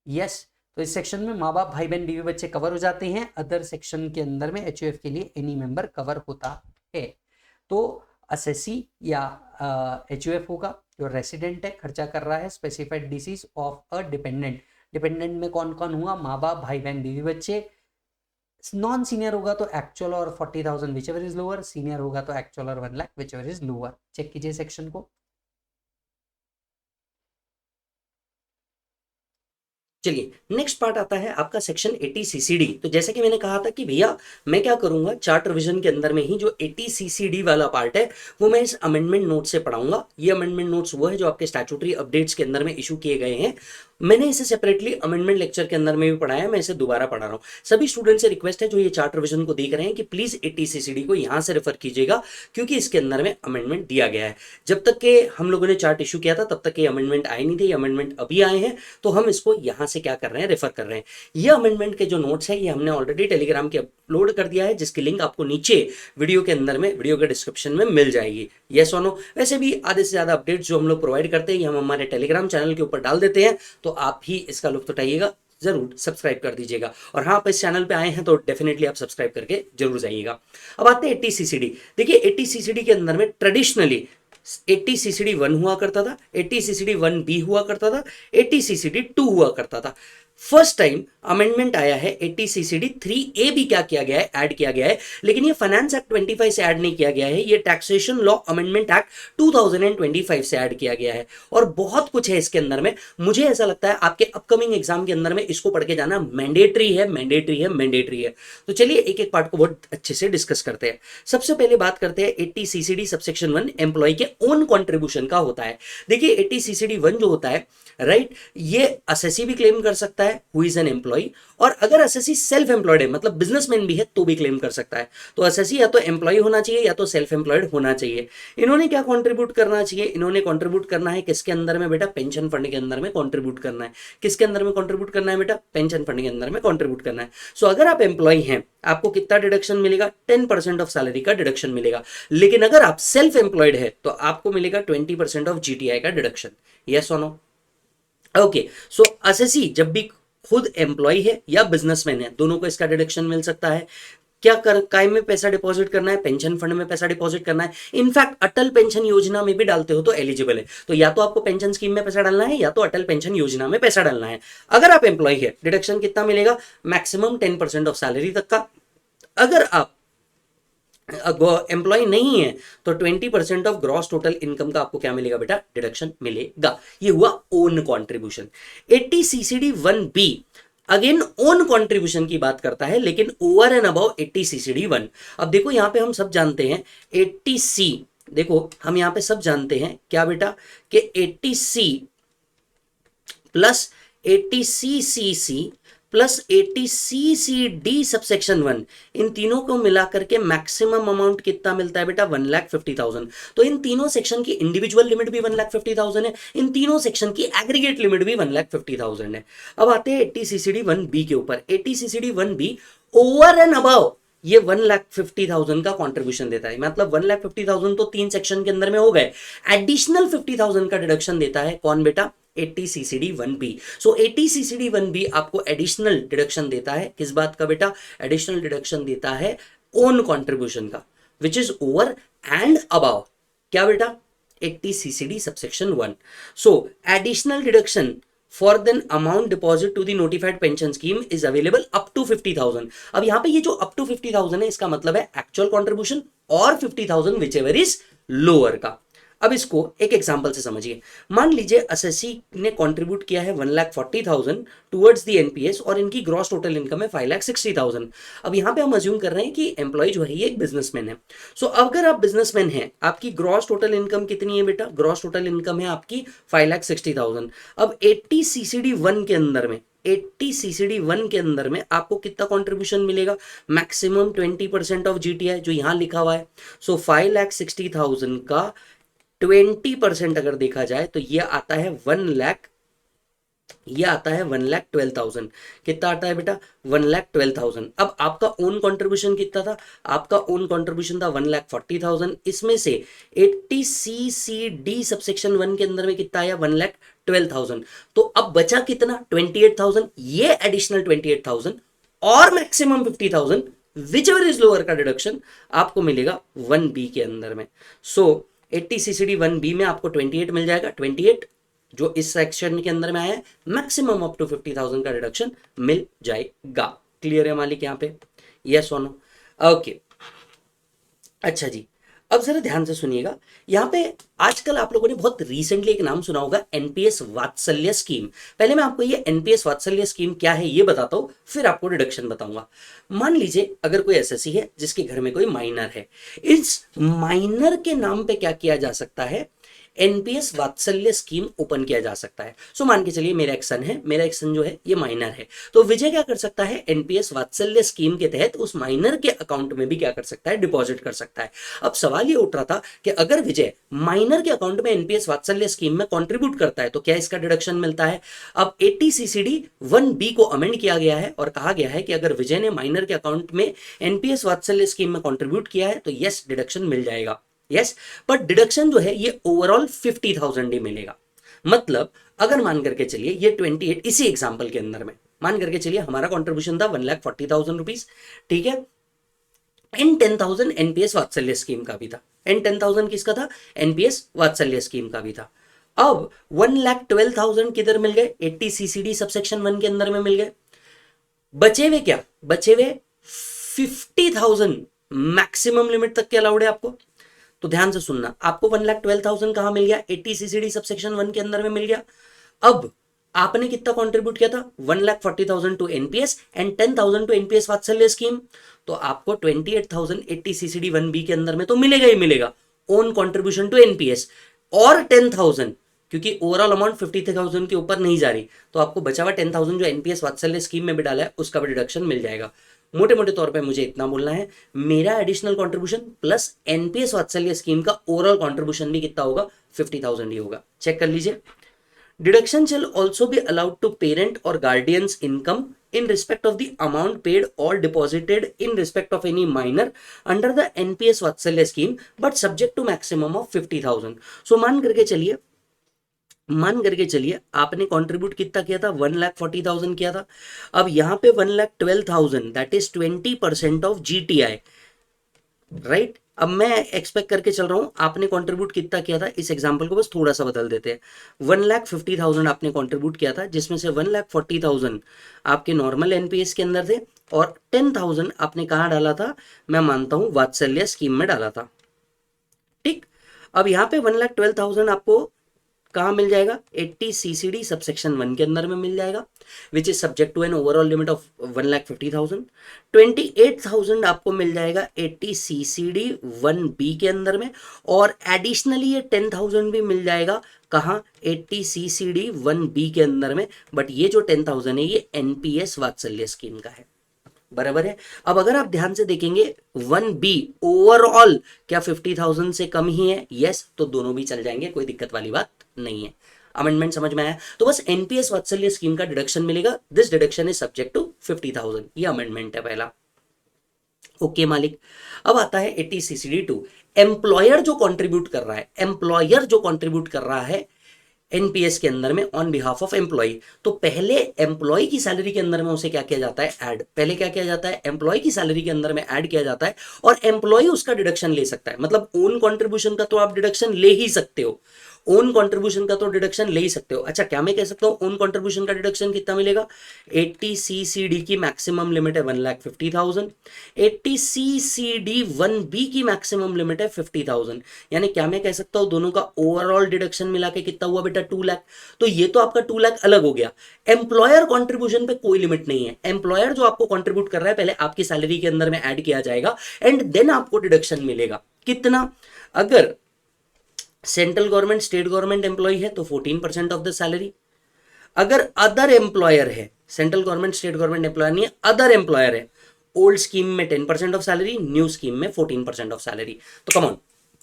यस, तो इस सेक्शन में माँ बाप भाई बहन बीवी बच्चे कवर हो जाते हैं। अदर सेक्शन के अंदर में एचयूएफ के लिए एनी मेंबर कवर होता है। तो एसएससी या एचयूएफ होगा जो रेसिडेंट है, खर्चा कर रहा है specified disease of a dependent. Dependent में कौन कौन हुआ? माँ बाप भाई बहन बीवी बच्चे। नॉन सीनियर होगा तो एक्चुअल और 40,000 विचएवर इज लोअर। सीनियर होगा तो एक्चुअल और 1 lakh whichever is lower. Check कीजिए सेक्शन को। चलिए नेक्स्ट पार्ट आता है आपका सेक्शन 80 सीसीडी। तो जैसे कि मैंने कहा था कि भैया मैं क्या करूंगा, चार्ट रिवीजन के अंदर में ही जो 80 सीसीडी वाला पार्ट है वो मैं इस अमेंडमेंट नोट से पढ़ाऊंगा। ये अमेंडमेंट नोट्स वो है जो आपके स्टैट्यूटरी अपडेट्स के अंदर में इशू किए गए हैं। मैंने इसे सेपरेटली अमेंडमेंट लेक्चर के अंदर में भी पढ़ाया है, मैं इसे दोबारा पढ़ा रहा हूँ। सभी स्टूडेंट से रिक्वेस्ट है जो ये चार्ट रिवीजन को देख रहे हैं कि प्लीज 80 सीसीडी को यहाँ से रेफर कीजिएगा क्योंकि इसके अंदर में अमेंडमेंट दिया गया है। जब तक के हम लोगों ने चार्ट इशू किया था तब तक ये अमेंडमेंट आए नहीं थे, ये अमेंडमेंट अभी आए हैं, तो हम इसको यहाँ से क्या कर रहे हैं, रेफर कर रहे हैं। ये अमेंडमेंट के जो नोट्स है ये हमने ऑलरेडी टेलीग्राम के अपलोड कर दिया है, जिसकी लिंक आपको नीचे वीडियो के अंदर में, वीडियो के डिस्क्रिप्शन में मिल जाएगी। यस और नो। वैसे भी आधे से ज्यादा अपडेट्स जो हम लोग प्रोवाइड करते हैं ये हम हमारे टेलीग्राम चैनल के ऊपर डाल देते हैं, तो आप ही इसका लुत्फ उठाइएगा, जरूर सब्सक्राइब कर दीजिएगा। और हाँ, आप इस चैनल पे आए हैं तो डेफिनेटली आप सब्सक्राइब करके जरूर जाइएगा। अब आते हैं 80 सीसीडी। देखिए 80 सीसीडी के अंदर में ट्रेडिशनली 80 सीसीडी 1 हुआ करता था, 80 सीसीडी 1B हुआ करता था, 80 सीसीडी 2 हुआ करता था। फर्स्ट टाइम अमेंडमेंट आया है 80 सीसीडी 3A भी क्या किया गया है, ऐड किया गया है, लेकिन ये फाइनेंस एक्ट 25 से ऐड नहीं किया गया है, ये टैक्सेशन लॉ अमेंडमेंट एक्ट 2025 से ऐड किया गया है। और बहुत कुछ है इसके अंदर में। मुझे ऐसा लगता है आपके अपकमिंग एग्जाम के अंदर में इसको पढ़ के जाना मैंडेटरी है, मैंडेटरी है, मैंडेटरी है। तो चलिए एक एक पार्ट को बहुत अच्छे से डिस्कस करते हैं। सबसे पहले बात करते हैं 80 सीसीडी सबसेक्शन 1 एम्प्लॉय के ओन कॉन्ट्रीब्यूशन का होता है। देखिए 80 सीसीडी 1 जो होता है, राइट, ये एसएससी भी क्लेम कर सकता है है हु इज एन एम्प्लॉय, और अगर एसएससी सेल्फ एम्प्लॉयड है मतलब बिजनेसमैन भी है तो भी क्लेम कर सकता है। तो एसएससी या तो एम्प्लॉय होना चाहिए या तो सेल्फ एम्प्लॉयड होना चाहिए। इन्होंने क्या कंट्रीब्यूट करना चाहिए, इन्होंने कंट्रीब्यूट करना है किसके अंदर में बेटा, पेंशन फंड के अंदर में कंट्रीब्यूट करना है। किसके अंदर में कंट्रीब्यूट करना है बेटा, पेंशन फंड के अंदर में कंट्रीब्यूट करना है। सो अगर आप एम्प्लॉय हैं आपको कितना डिडक्शन मिलेगा, 10% ऑफ सैलरी का डिडक्शन मिलेगा। लेकिन अगर आप सेल्फ एम्प्लॉयड है तो आपको मिलेगा 20% ऑफ जीटीआई का डिडक्शन। यस और नो? ओके, सो एसएससी जब भी खुद एम्प्लॉय है या बिजनेसमैन है दोनों को इसका डिडक्शन मिल सकता है। क्या कर काय में पैसा डिपॉजिट करना है, पेंशन फंड में पैसा डिपॉजिट करना है। इनफैक्ट अटल पेंशन योजना में भी डालते हो तो एलिजिबल है। तो या तो आपको पेंशन स्कीम में पैसा डालना है या तो अटल पेंशन योजना में पैसा डालना है। अगर आप एम्प्लॉय है डिडक्शन कितना मिलेगा, मैक्सिमम 10% ऑफ सैलरी तक का। अगर आप एम्प्लॉय नहीं है तो 20% ऑफ ग्रॉस टोटल इनकम का आपको क्या मिलेगा बेटा, डिडक्शन मिलेगा। ये हुआ own contribution. 80 CCD 1B again own contribution की बात करता है, लेकिन ओवर एंड अबव 80 सीसीडी 1। अब देखो यहां पे हम सब जानते हैं 80C, देखो हम यहां पे सब जानते हैं क्या बेटा कि 80C plus 80CCC plus 80CCD subsection 1, इन तीनों को मिलाकर के मैक्सिमम अमाउंट कितना मिलता है बेटा, 1,50,000। तो इन तीनों सेक्शन की इंडिविजुअल लिमिट भी 1,50,000 है, इन तीनों सेक्शन की एग्रीगेट लिमिट भी 1,50,000 है। अब आते हैं 80CCD 1B के ऊपर। 80CCD 1B over and above ये 1,50,000 का कंट्रीब्यूशन देता है, मतलब 1,50,000 तो 3 सेक्शन के अंदर में हो गए, एडिशनल 50,000 का डिडक्शन देता है कौन बेटा, 80CCD 1B। सो 80CCD 1B आपको एडिशनल डिडक्शन देता है किस बात का बेटा, एडिशनल डिडक्शन देता है ओन कंट्रीब्यूशन का, which is over and above क्या बेटा, 80CCD subsection 1। So additional deduction for then amount deposit to the notified pension scheme is available up to 50,000। अब यहां पे ये जो अप टू 50,000 है इसका मतलब है एक्चुअल कंट्रीब्यूशन और 50,000 विच एवर इज लोअर का। अब इसको एक एग्जांपल से समझिए। मान लीजिए एसएससी ने कंट्रीब्यूट किया है 1,40,000 टुवर्ड्स द एनपीएस और इनकी ग्रॉस टोटल इनकम है 5,60,000। अब यहां पे हम अज्यूम कर रहे हैं कि एम्प्लॉय जो है ये एक बिजनेसमैन है। सो अगर आप बिजनेसमैन हैं आपकी ग्रॉस टोटल इनकम कितनी है बेटा, ग्रॉस टोटल इनकम है आपकी 5,60,000। अब 80CCD 1 के अंदर में 80CCD 1 के अंदर में आपको कितना कंट्रीब्यूशन मिलेगा, मैक्सिमम 20% ऑफ जीटीआई जो यहां लिखा हुआ है। सो 5,60,000 का 20% अगर देखा जाए तो ये आता है 1,12,000। कितना आता है बेटा, 1,12,000। अब आपका ओन कंट्रीब्यूशन कितना था, आपका ओन कंट्रीब्यूशन था 1,40,000। इसमें से 80CCD सबसेक्शन 1 के अंदर में कितना आया, 1,12,000। तो अब बचा कितना, 28,000। ये एडिशनल 28,000 और maximum 50,000 which ever is lower का डिडक्शन आपको मिलेगा 1B के अंदर में। सो 80CCD 1B में आपको 28 मिल जाएगा, 28 जो इस सेक्शन के अंदर में आया है, मैक्सिमम अप टू 50,000 का डिडक्शन मिल जाएगा। क्लियर है मालिक यहाँ पे, यस और नो? ओके, अच्छा जी, अब जरा ध्यान से सुनिएगा। यहाँ पे आजकल आप लोगों ने बहुत रिसेंटली एक नाम सुना होगा, एनपीएस वात्सल्य स्कीम। पहले मैं आपको ये एनपीएस वात्सल्य स्कीम क्या है ये बताता हूँ, फिर आपको डिडक्शन बताऊंगा। मान लीजिए अगर कोई एसएससी है जिसके घर में कोई माइनर है, इस माइनर के नाम पे क्या किया जा सकता है, एनपीएस वात्सल्य स्कीम ओपन किया जा सकता है। सो मान के चलिए मेरा एक सन है, मेरा एक सन जो है ये माइनर है, तो विजय क्या कर सकता है, एनपीएस वात्सल्य स्कीम के तहत उस माइनर के अकाउंट में भी क्या कर सकता है, डिपॉजिट कर सकता है। अब सवाल ये उठ रहा था कि अगर विजय माइनर के अकाउंट में एनपीएस वात्सल्य स्कीम में कंट्रीब्यूट करता है तो क्या इसका डिडक्शन मिलता है। अब 80CCD 1B को अमेंड किया गया है और कहा गया है कि अगर विजय ने माइनर के अकाउंट में एनपीएस वात्सल्य स्कीम में कंट्रीब्यूट किया है तो यस डिडक्शन मिल जाएगा। यस, पर डिडक्शन जो है ये ओवरऑल 50,000 ही मिलेगा। मतलब अगर मान करके चलिए ये 28, इसी एग्जांपल के अंदर में मान करके चलिए हमारा कंट्रीब्यूशन था 1,40,000 रुपीज, ठीक है, इन 10,000 एनपीएस वात्सल्य स्कीम का भी था, इन 10,000 किसका था, एनपीएस वात्सल्य स्कीम का भी था। अब 1,12,000 किधर मिल गए, 80CCD सबसेक्शन 1 के अंदर में मिल गए। बचे हुए क्या, बचे हुए 50,000 मैक्सिमम लिमिट तक के अलाउड है आपको। तो ध्यान से सुनना, आपको 1,12,000 कहां मिल गया, 80CCD सबसेक्शन 1 के अंदर में मिल गया। अब आपने कितना कंट्रीब्यूट किया था, 1,40,000 to NPS and 10,000 to NPS Vatsalya scheme, तो आपको 28,000 80CCD 1B के अंदर में तो मिलेगा ही मिलेगा ओन कंट्रीब्यूशन टू एनपीएस, और 10,000 क्योंकि ओवरऑल अमाउंट 50,000 के ऊपर नहीं जा रही, तो आपको बचा हुआ 10,000 जो एनपीएस वात्सल्य स्कीम में भी डाला है उसका भी डिडक्शन मिल जाएगा। मोटे मोटे तौर पे मुझे इतना बोलना है, मेरा additional contribution plus NPS Vatsalya scheme का ओवरऑल कंट्रीब्यूशन भी कितना होगा, 50,000 ही होगा। चेक कर लीजिए। Deduction shall also be allowed to parent or guardian's income in respect of the amount paid or deposited in respect of any minor under the NPS Vatsalya scheme, but subject to maximum of 50,000। So मान करके चलिए आपने contribute कितना किया था, 1,40,000 किया था। अब यहाँ पे 1,12,000 that is 20% of GTI, right. अब मैं एक्सपेक्ट करके चल रहा हूं आपने कंट्रीब्यूट कितना किया था, इस एग्जांपल को बस थोड़ा सा बदल देते हैं। 1,50,000 आपने कंट्रीब्यूट किया था, जिसमें से 1,40,000 आपके नॉर्मल एनपीएस के अंदर थे और 10,000 आपने कहाँ डाला था, मैं मानता हूं वात्सल्य स्कीम में डाला था, ठीक। अब यहाँ पे 1,12,000 आपको कहाँ मिल जाएगा, 80 CCD सबसेक्शन 1 के अंदर में मिल जाएगा, which is subject to an overall limit of 1,50,000। 28,000 आपको मिल जाएगा 80 CCD 1B के अंदर में, और एडिशनली ये 10,000 भी मिल जाएगा कहाँ, 80 CCD 1B के अंदर में। बट ये जो 10,000 है ये एनपीएस वात्सल्य स्कीम का है, बराबर है। अब अगर आप ध्यान से देखेंगे 1B ओवरऑल क्या 50,000 से कम ही है, यस, तो दोनों भी चल जाएंगे, कोई दिक्कत वाली बात नहीं है। अमेंडमेंट समझ में आया, तो बस एनपीएस वात्सल्य स्कीम का डिडक्शन मिलेगा, this deduction is subject to 50,000, ये अमेंडमेंट है पहला। ओके मालिक। अब आता है 80 CCD 2, एम्प्लॉयर जो कंट्रीब्यूट कर रहा है एनपीएस के अंदर में ऑन बिहाफ ऑफ एम्प्लॉय। तो पहले एम्प्लॉय की सैलरी के अंदर में उसे क्या किया जाता है, ऐड। पहले क्या किया जाता है, एम्प्लॉय की सैलरी के अंदर में ऐड किया जाता है, और एम्प्लॉय उसका डिडक्शन ले सकता है। मतलब ओन कंट्रीब्यूशन का तो आप डिडक्शन ले ही सकते हो, ओन कंट्रीब्यूशन का तो डिडक्शन ले ही सकते हो। अच्छा, क्या मैं कह सकता हूं ओन कंट्रीब्यूशन का डिडक्शन कितना मिलेगा, 80 CCD की मैक्सिमम लिमिट है 1,50,000, 80 CCD 1B की मैक्सिमम लिमिट है 50,000। यानी क्या मैं कह सकता हूं दोनों का ओवरऑल डिडक्शन मिला के कितना हुआ बेटा, 2 लाख। तो ये तो आपका 2 लाख अलग हो गया। एम्प्लॉयर कंट्रीब्यूशन पे कोई लिमिट नहीं है, एम्प्लॉयर जो आपको कंट्रीब्यूट कर रहा है पहले आपकी सैलरी के अंदर में ऐड किया जाएगा एंड देन आपको डिडक्शन मिलेगा। कितना, अगर central government state government employ है तो 14% ऑफ द सैलरी। अगर अदर एम्प्लॉयर है, central government state government employer नहीं है, अदर एम्प्लॉयर है, ओल्ड स्कीम में 10% ऑफ सैलरी, न्यू स्कीम में 14% ऑफ सैलरी। तो कमॉन,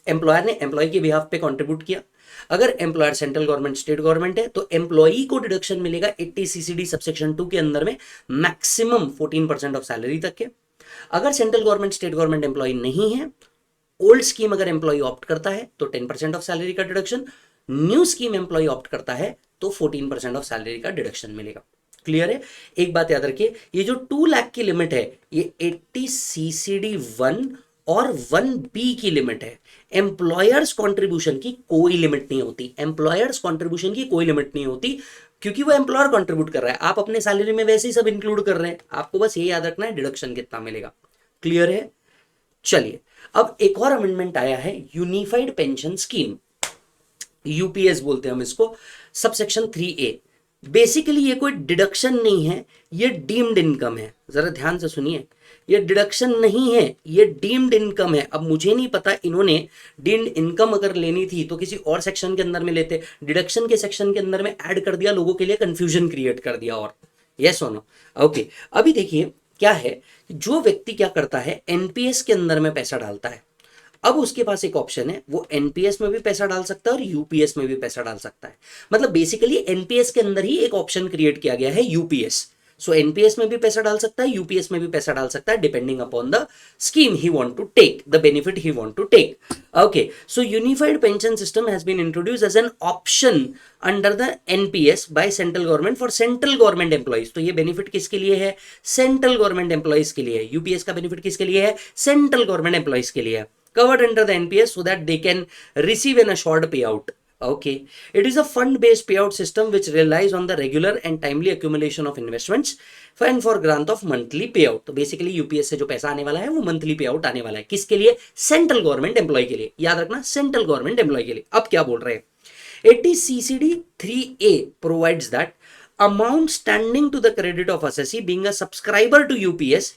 एम्प्लॉयर ने एम्प्लॉय के बिहाफ पे कंट्रीब्यूट किया। अगर employer central government state government है तो एम्प्लॉई को डिडक्शन मिलेगा 80 CCD सबसेक्शन 2 के अंदर में मैक्सिमम 14% ऑफ सैलरी तक के। अगर central government state government employee नहीं है, ओल्ड स्कीम अगर एम्प्लॉय ऑप्ट करता है तो 10% ऑफ सैलरी का deduction, new scheme employee opt करता है तो 14% ऑफ सैलरी का डिडक्शन मिलेगा। क्लियर है। एक बात याद रखिए, ये जो 2 लाख की लिमिट है ये 80 CCD 1 और 1B की लिमिट है। एम्प्लॉयर्स कंट्रीब्यूशन की कोई लिमिट नहीं होती, एम्प्लॉयर्स कंट्रीब्यूशन की कोई लिमिट नहीं होती, क्योंकि वो एम्प्लॉयर कंट्रीब्यूट कर रहा है, आप अपने सैलरी में वैसे ही सब इंक्लूड कर रहे हैं। आपको बस ये याद रखना है डिडक्शन कितना मिलेगा। क्लियर है। चलिए, अब एक और अमेंडमेंट आया है, यूनिफाइड पेंशन स्कीम, यूपीएस बोलते हैं हम इसको, सबसेक्शन 3A। बेसिकली ये कोई डिडक्शन नहीं है, ये डीम्ड इनकम है। जरा ध्यान से सुनिए, ये डिडक्शन नहीं है, ये डीम्ड इनकम है। अब मुझे नहीं पता इन्होंने डीम्ड इनकम अगर लेनी थी तो किसी और सेक्शन के अंदर में लेते, डिडक्शन के सेक्शन के अंदर में ऐड कर दिया, लोगों के लिए कंफ्यूजन क्रिएट कर दिया। और यस और नो। ओके, अभी देखिए क्या है, जो व्यक्ति क्या करता है, एनपीएस के अंदर में पैसा डालता है, अब उसके पास एक ऑप्शन है, वो एनपीएस में भी पैसा डाल सकता है और यूपीएस में भी पैसा डाल सकता है। मतलब बेसिकली एनपीएस के अंदर ही एक ऑप्शन क्रिएट किया गया है यूपीएस। सो एनपीएस में भी पैसा डाल सकता है, यूपीएस में भी पैसा डाल सकता है, depending upon the scheme he want to take, the benefit he want to take. Okay, so unified pension system has been introduced as an option under the NPS by central government for central government employees. तो ये benefit किसके लिए है, central government employees के लिए है। UPS का benefit किसके लिए है, सेंट्रल गवर्नमेंट एम्प्लॉइज के लिए है। Covered under the NPS so that they can receive an assured payout. Okay, it is a fund-based payout system which relies on the regular and timely accumulation of investments and for grant of monthly payout. तो basically UPS से जो पैसा आने वाला है वो monthly पे out आने वाला है। किसके लिए, सेंट्रल गवर्नमेंट एम्प्लॉय के लिए। याद रखना, सेंट्रल गवर्नमेंट एम्प्लॉय के लिए। अब क्या बोल रहे हैं, 80 CCD 3A provides that amount standing to the credit of assessee being a subscriber to UPS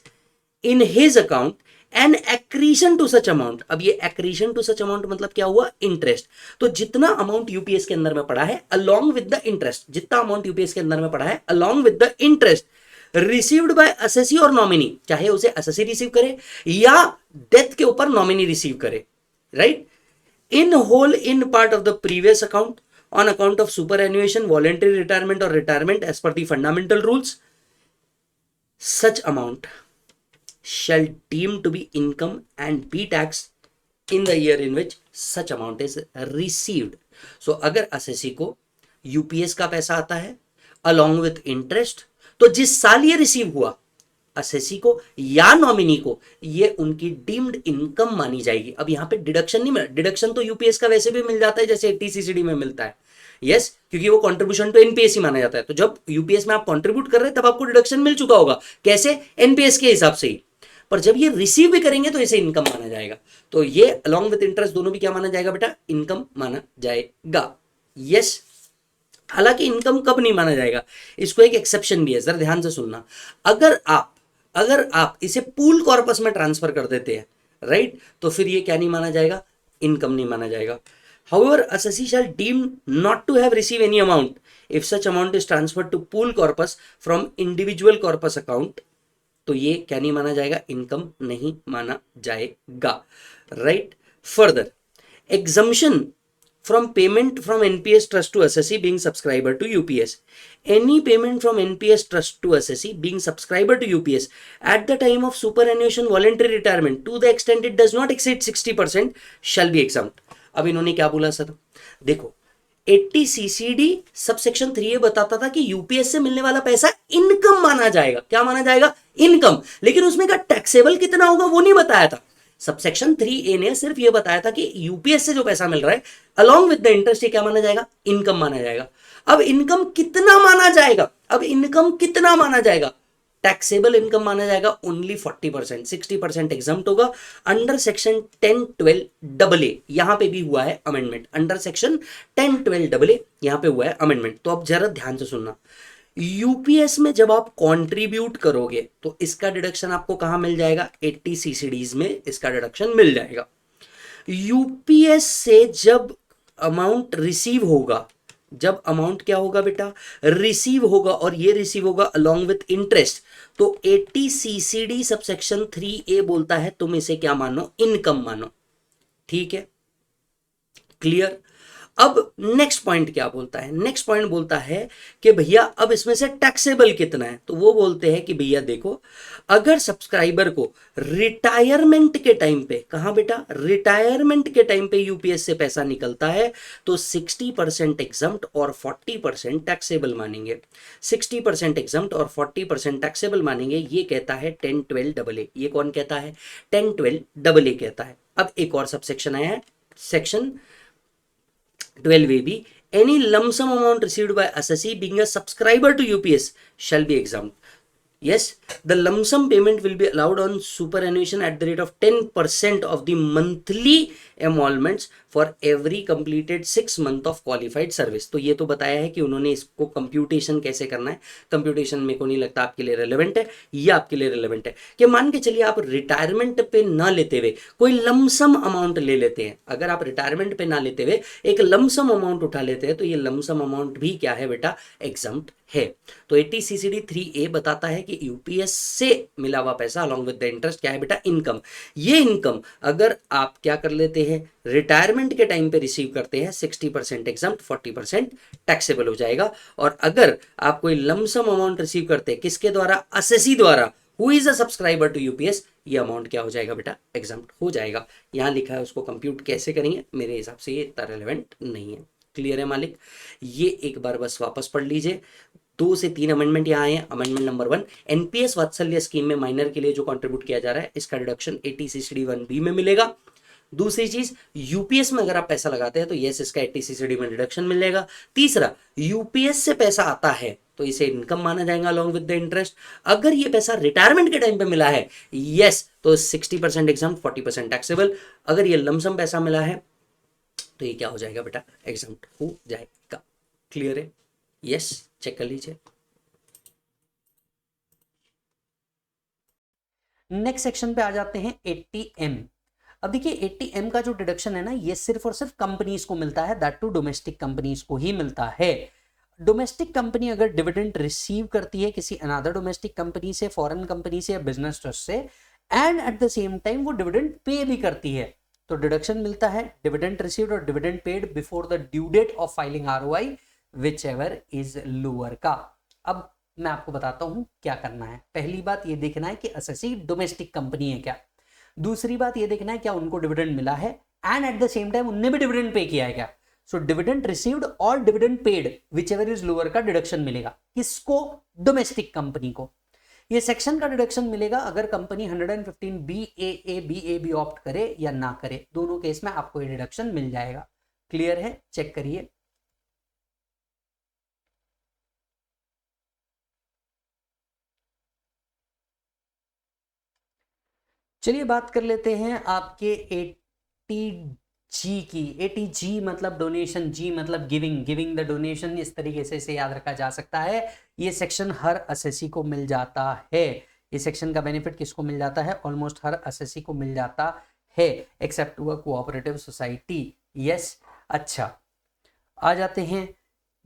in his account an accretion to such amount. अब ये एक्रीशन टू सच अमाउंट मतलब क्या हुआ, इंटरेस्ट। तो जितना अमाउंट यूपीएस के अंदर में पड़ा है अलोंग विद द इंटरेस्ट, जितना अमाउंट यूपीएस के अंदर में पड़ा है along with the interest received by assessee और नॉमिनी, चाहे उसे असेसी रिसीव करे या डेथ के ऊपर नॉमिनी रिसीव करे, right, in whole in part of the previous account on account of superannuation, voluntary retirement or retirement as per the fundamental rules, such amount shall deemed to be income and be taxed in the year in which such amount is received. So अगर assessee को UPS का पैसा आता है along with interest, तो जिस साल ये रिसीव हुआ असेसी को या नॉमिनी को, ये उनकी डीम्ड इनकम मानी जाएगी। अब यहां पे डिडक्शन नहीं मिला, डिडक्शन तो यूपीएस का वैसे भी मिल जाता है जैसे 80 सीसीडी में मिलता है, यस, क्योंकि वो कंट्रीब्यूशन टू एनपीएस ही माना जाता है। तो जब यूपीएस में आप कंट्रीब्यूट कर रहे हैं तब आपको डिडक्शन मिल चुका होगा, कैसे, एनपीएस के हिसाब से ही। पर जब ये रिसीव भी करेंगे तो इसे इनकम माना जाएगा। तो ये अलॉन्ग विद इंटरेस्ट दोनों भी क्या माना जाएगा बेटा, इनकम माना जाएगा, यस। हालांकि इनकम कब नहीं माना जाएगा, इसको एक एक्सेप्शन भी है, जरा ध्यान से सुनना। अगर आप इसे पूल कॉर्पस में ट्रांसफर कर देते हैं, राइट, तो फिर ये क्या नहीं माना जाएगा, इनकम नहीं माना जाएगा। However, assessee shall deem not to have received any amount if such amount is transferred to pool corpus from individual corpus account, तो ये क्या नहीं माना जाएगा, इनकम नहीं माना जाएगा, right. Further, exemption from payment from NPS trust to assessee being subscriber to UPS. Any payment from NPS trust to assessee being subscriber to UPS at the time of superannuation voluntary retirement to the extent it does not exceed 60% shall be exempt. अब इन्होंने क्या बोला sir, देखो 80 CCD sub section 3A बताता था कि UPS से मिलने वाला पैसा इनकम माना जाएगा, क्या माना जाएगा, इनकम, लेकिन उसमें का टैक्सेबल कितना होगा वो नहीं बताया था। सबसेक्शन 3A ने सिर्फ ये बताया था कि यूपीएस से जो पैसा मिल रहा है अलॉन्ग विद द इंटरेस्ट, ये क्या माना जाएगा, इनकम माना जाएगा। अब इनकम कितना माना जाएगा, अब इनकम कितना माना जाएगा, टैक्सेबल इनकम माना जाएगा ओनली 40%, 60% एग्जम्प्ट होगा अंडर सेक्शन 10(12)AA। यहां पे भी हुआ है अमेंडमेंट, अंडर सेक्शन 10(12)AA यहां पे हुआ है अमेंडमेंट। तो अब जरा ध्यान से सुनना, यूपीएस में जब आप कंट्रीब्यूट करोगे तो इसका डिडक्शन आपको कहां मिल जाएगा, 80 सीसीडीज में इसका डिडक्शन मिल जाएगा। यूपीएस से जब अमाउंट रिसीव होगा, जब अमाउंट क्या होगा बेटा, रिसीव होगा, और ये रिसीव होगा अलोंग विथ इंटरेस्ट, तो 80 सीसीडी सबसेक्शन 3A बोलता है तुम इसे क्या मानो, इनकम मानो, ठीक है, क्लियर। अब नेक्स्ट पॉइंट क्या बोलता है, नेक्स्ट पॉइंट बोलता है कि भैया अब इसमें से टैक्सेबल कितना है, तो वो बोलते हैं कि भैया देखो, अगर सब्सक्राइबर को रिटायरमेंट के टाइम पे, कहां बेटा, रिटायरमेंट के टाइम पे यूपीएस से पैसा निकलता है तो 60% एग्जम्प्ट और 40% टैक्सेबल मानेंगे, 60% एग्जम्प्ट और 40% टैक्सेबल मानेंगे। ये कहता है 10(12)AA। ये कौन कहता है, 10(12)AA कहता है। अब एक और सबसेक्शन आया है, section 12AB, any lump sum amount received by assessee being a subscriber to UPS shall be exempt. Yes, the lump sum payment will be allowed on superannuation at the rate of 10% of the monthly emoluments for every completed 6 month of qualified service। तो ये तो बताया है कि उन्होंने इसको computation कैसे करना है, कंप्यूटेशन मेरे को नहीं लगता आपके लिए रेलेवेंट है, ये आपके लिए रेलेवेंट है कि मान के चलिए आप रिटायरमेंट पे ना लेते हुए कोई लमसम अमाउंट ले लेते हैं। अगर आप रिटायरमेंट पे ना लेते हुए एक लमसम अमाउंट उठा लेते हैं तो ये लमसम अमाउंट भी क्या है बेटा, एग्जम्प्ट है। तो 80 सीसीडी 3A बताता है कि यूपीएस से मिला हुआ पैसा अलॉन्ग विद द इंटरेस्ट क्या है बेटा, इनकम। ये इनकम अगर आप क्या कर लेते हैं, रिटायरमेंट के टाइम पे रिसीव करते हैं, 60% एग्जम्प्ट, 40% टैक्सेबल हो जाएगा। और अगर आप कोई लमसम अमाउंट रिसीव करते हैं किसके द्वारा, असेसी द्वारा, who is a subscriber to UPS, ये अमाउंट क्या हो जाएगा बेटा, एग्जम्प्ट हो जाएगा। यहां लिखा है उसको कंप्यूट कैसे करेंगे, मेरे हिसाब से ये इतना रेलेवेंट नहीं है। क्लियर है मालिक, ये एक बार बस वापस पढ़ लीजिए। 2 से 3 अमेंडमेंट यहाँ आए हैं। Amendment number 1, NPS Vatsalya scheme में माइनर के लिए जो कंट्रीब्यूट किया जा रहा है इसका डिडक्शन 80 सीसीडी 1B में मिलेगा। दूसरी चीज, यूपीएस में अगर आप पैसा लगाते हैं तो यस इसका 80 सीसीडी में डिडक्शन मिलेगा। तीसरा, यूपीएस से पैसा आता है तो इसे इनकम माना जाएगा अलॉन्ग विद द इंटरेस्ट। अगर ये पैसा रिटायरमेंट के टाइम पे मिला है, यस, तो 60% एग्जम्प्ट, 40% टैक्सेबल। अगर ये लमसम पैसा मिला है तो ये क्या हो जाएगा बेटा, एग्जम्प्ट हो जाएगा। क्लियर है, यस, चेक कर लीजिए। नेक्स्ट सेक्शन पे आ जाते हैं 80M। अब देखिए 80M का जो डिडक्शन है ना, ये सिर्फ और सिर्फ कंपनीज को मिलता है, दैट टू डोमेस्टिक कंपनीज को ही मिलता है। डोमेस्टिक कंपनी अगर डिविडेंड रिसीव करती है किसी अनदर डोमेस्टिक कंपनी से, फॉरेन कंपनी से या बिजनेस ट्रस्ट से, and at the same time वो डिविडेंड पे भी करती है, तो डिडक्शन मिलता है डिविडेंड रिसीव्ड और dividend paid before the due date of filing ROI whichever is lower का। अब मैं आपको बताता हूं क्या करना है। पहली बात ये देखना है कि एसएससी डोमेस्टिक कंपनी है क्या। दूसरी बात ये देखना है क्या उनको डिविडेंड मिला है, and at the same time उनने भी डिविडेंड पे किया है क्या। सो डिविडेंड रिसीव्ड और dividend paid which ever is lower का डिडक्शन मिलेगा। किसको? डोमेस्टिक कंपनी को। ये सेक्शन का डिडक्शन मिलेगा अगर कंपनी 115 BAA ऑप्ट करे या ना करे, दोनों केस में आपको ये डिडक्शन मिल जाएगा। क्लियर है? चेक करिए। चलिए बात कर लेते हैं आपके 80G की। 80G मतलब डोनेशन, G मतलब गिविंग, गिविंग द डोनेशन, इस तरीके से इसे याद रखा जा सकता है। ये सेक्शन हर एसएससी को मिल जाता है। ये सेक्शन का बेनिफिट किसको मिल जाता है? ऑलमोस्ट हर एसएससी को मिल जाता है, except to a cooperative society. Yes, अच्छा आ जाते हैं।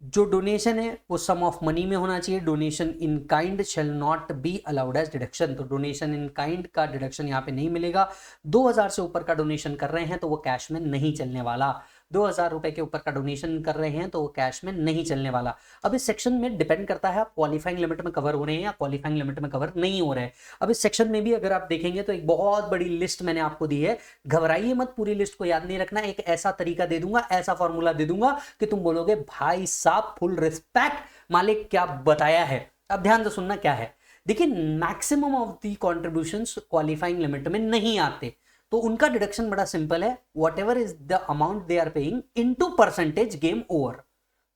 जो डोनेशन है वो सम ऑफ मनी में होना चाहिए। Donation in kind shall not be allowed as deduction, तो डोनेशन इन काइंड का डिडक्शन यहाँ पे नहीं मिलेगा। 2000 से ऊपर का डोनेशन कर रहे हैं तो वो कैश में नहीं चलने वाला। 2000 रुपए के ऊपर का डोनेशन कर रहे हैं तो वो कैश में नहीं चलने वाला। अब इस सेक्शन में डिपेंड करता है आप क्वालिफाइंग लिमिट में कवर हो रहे हैं या क्वालिफाइंग लिमिट में कवर नहीं हो रहे हैं। अब इस सेक्शन में भी अगर आप देखेंगे तो एक बहुत बड़ी लिस्ट मैंने आपको दी है। घबराइए मत, पूरी लिस्ट को याद नहीं रखना। एक ऐसा तरीका दे दूंगा, ऐसा फॉर्मूला दे दूंगा कि तुम बोलोगे भाई साहब फुल रिस्पेक्ट, मालिक क्या बताया है। अब ध्यान से सुनना क्या है। देखिए maximum of the contributions qualifying limit में नहीं आते, तो उनका डिडक्शन बड़ा सिंपल है, whatever is the amount they are paying into percentage, game over.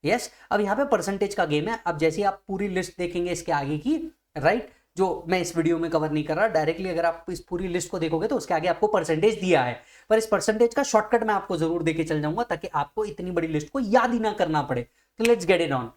Yes, अब यहाँ पे परसेंटेज का गेम है। अब जैसे आप पूरी लिस्ट देखेंगे इसके आगे की, राइट, जो मैं इस वीडियो में कवर नहीं कर रहा, डायरेक्टली अगर आप इस पूरी लिस्ट को देखोगे तो उसके आगे आपको परसेंटेज दिया है, पर इस परसेंटेज का शॉर्टकट मैं आपको जरूर देके चल जाऊंगा ताकि आपको इतनी बड़ी लिस्ट को याद ही ना करना पड़े। तो लेट्स गेट इट ऑन।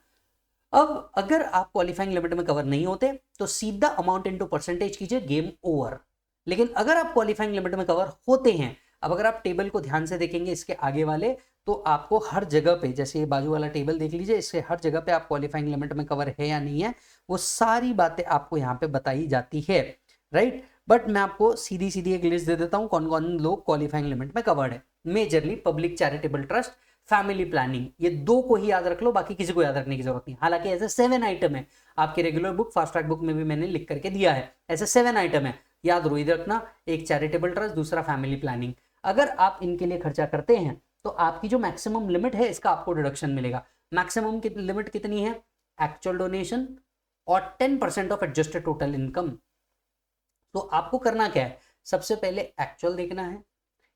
अब अगर आप क्वालिफाइंग लिमिट में कवर नहीं होते तो सीधा अमाउंट इनटू परसेंटेज कीजिए, गेम ओवर। लेकिन अगर आप क्वालिफाइंग लिमिट में कवर होते हैं, अब अगर आप टेबल को ध्यान से देखेंगे इसके आगे वाले, तो आपको हर जगह पे, जैसे ये बाजू वाला टेबल देख लीजिए, इसके हर जगह पे आप क्वालिफाइंग लिमिट में कवर है या नहीं है वो सारी बातें आपको यहाँ पे बताई जाती है, राइट। बट मैं आपको सीधी सीधी एक लिस्ट दे देता हूँ कौन कौन लोग क्वालिफाइंग लिमिट में कवर्ड है। Majorly public charitable trust, family planning, ये दो को ही याद रख लो, बाकी किसी को याद रखने की जरूरत नहीं। हालांकि ऐसे 7 आइटम है आपके regular book, fast track book में भी मैंने लिख करके दिया है, ऐसे 7 आइटम है, याद रखना। एक चैरिटेबल ट्रस्ट, दूसरा फैमिली प्लानिंग। अगर आप इनके लिए खर्चा करते हैं तो आपकी जो मैक्सिमम लिमिट है इसका आपको डिडक्शन मिलेगा। मैक्सिमम की लिमिट कितनी है? एक्चुअल डोनेशन और 10% ऑफ एडजस्टेड टोटल इनकम। तो आपको करना क्या है? सबसे पहले एक्चुअल देखना है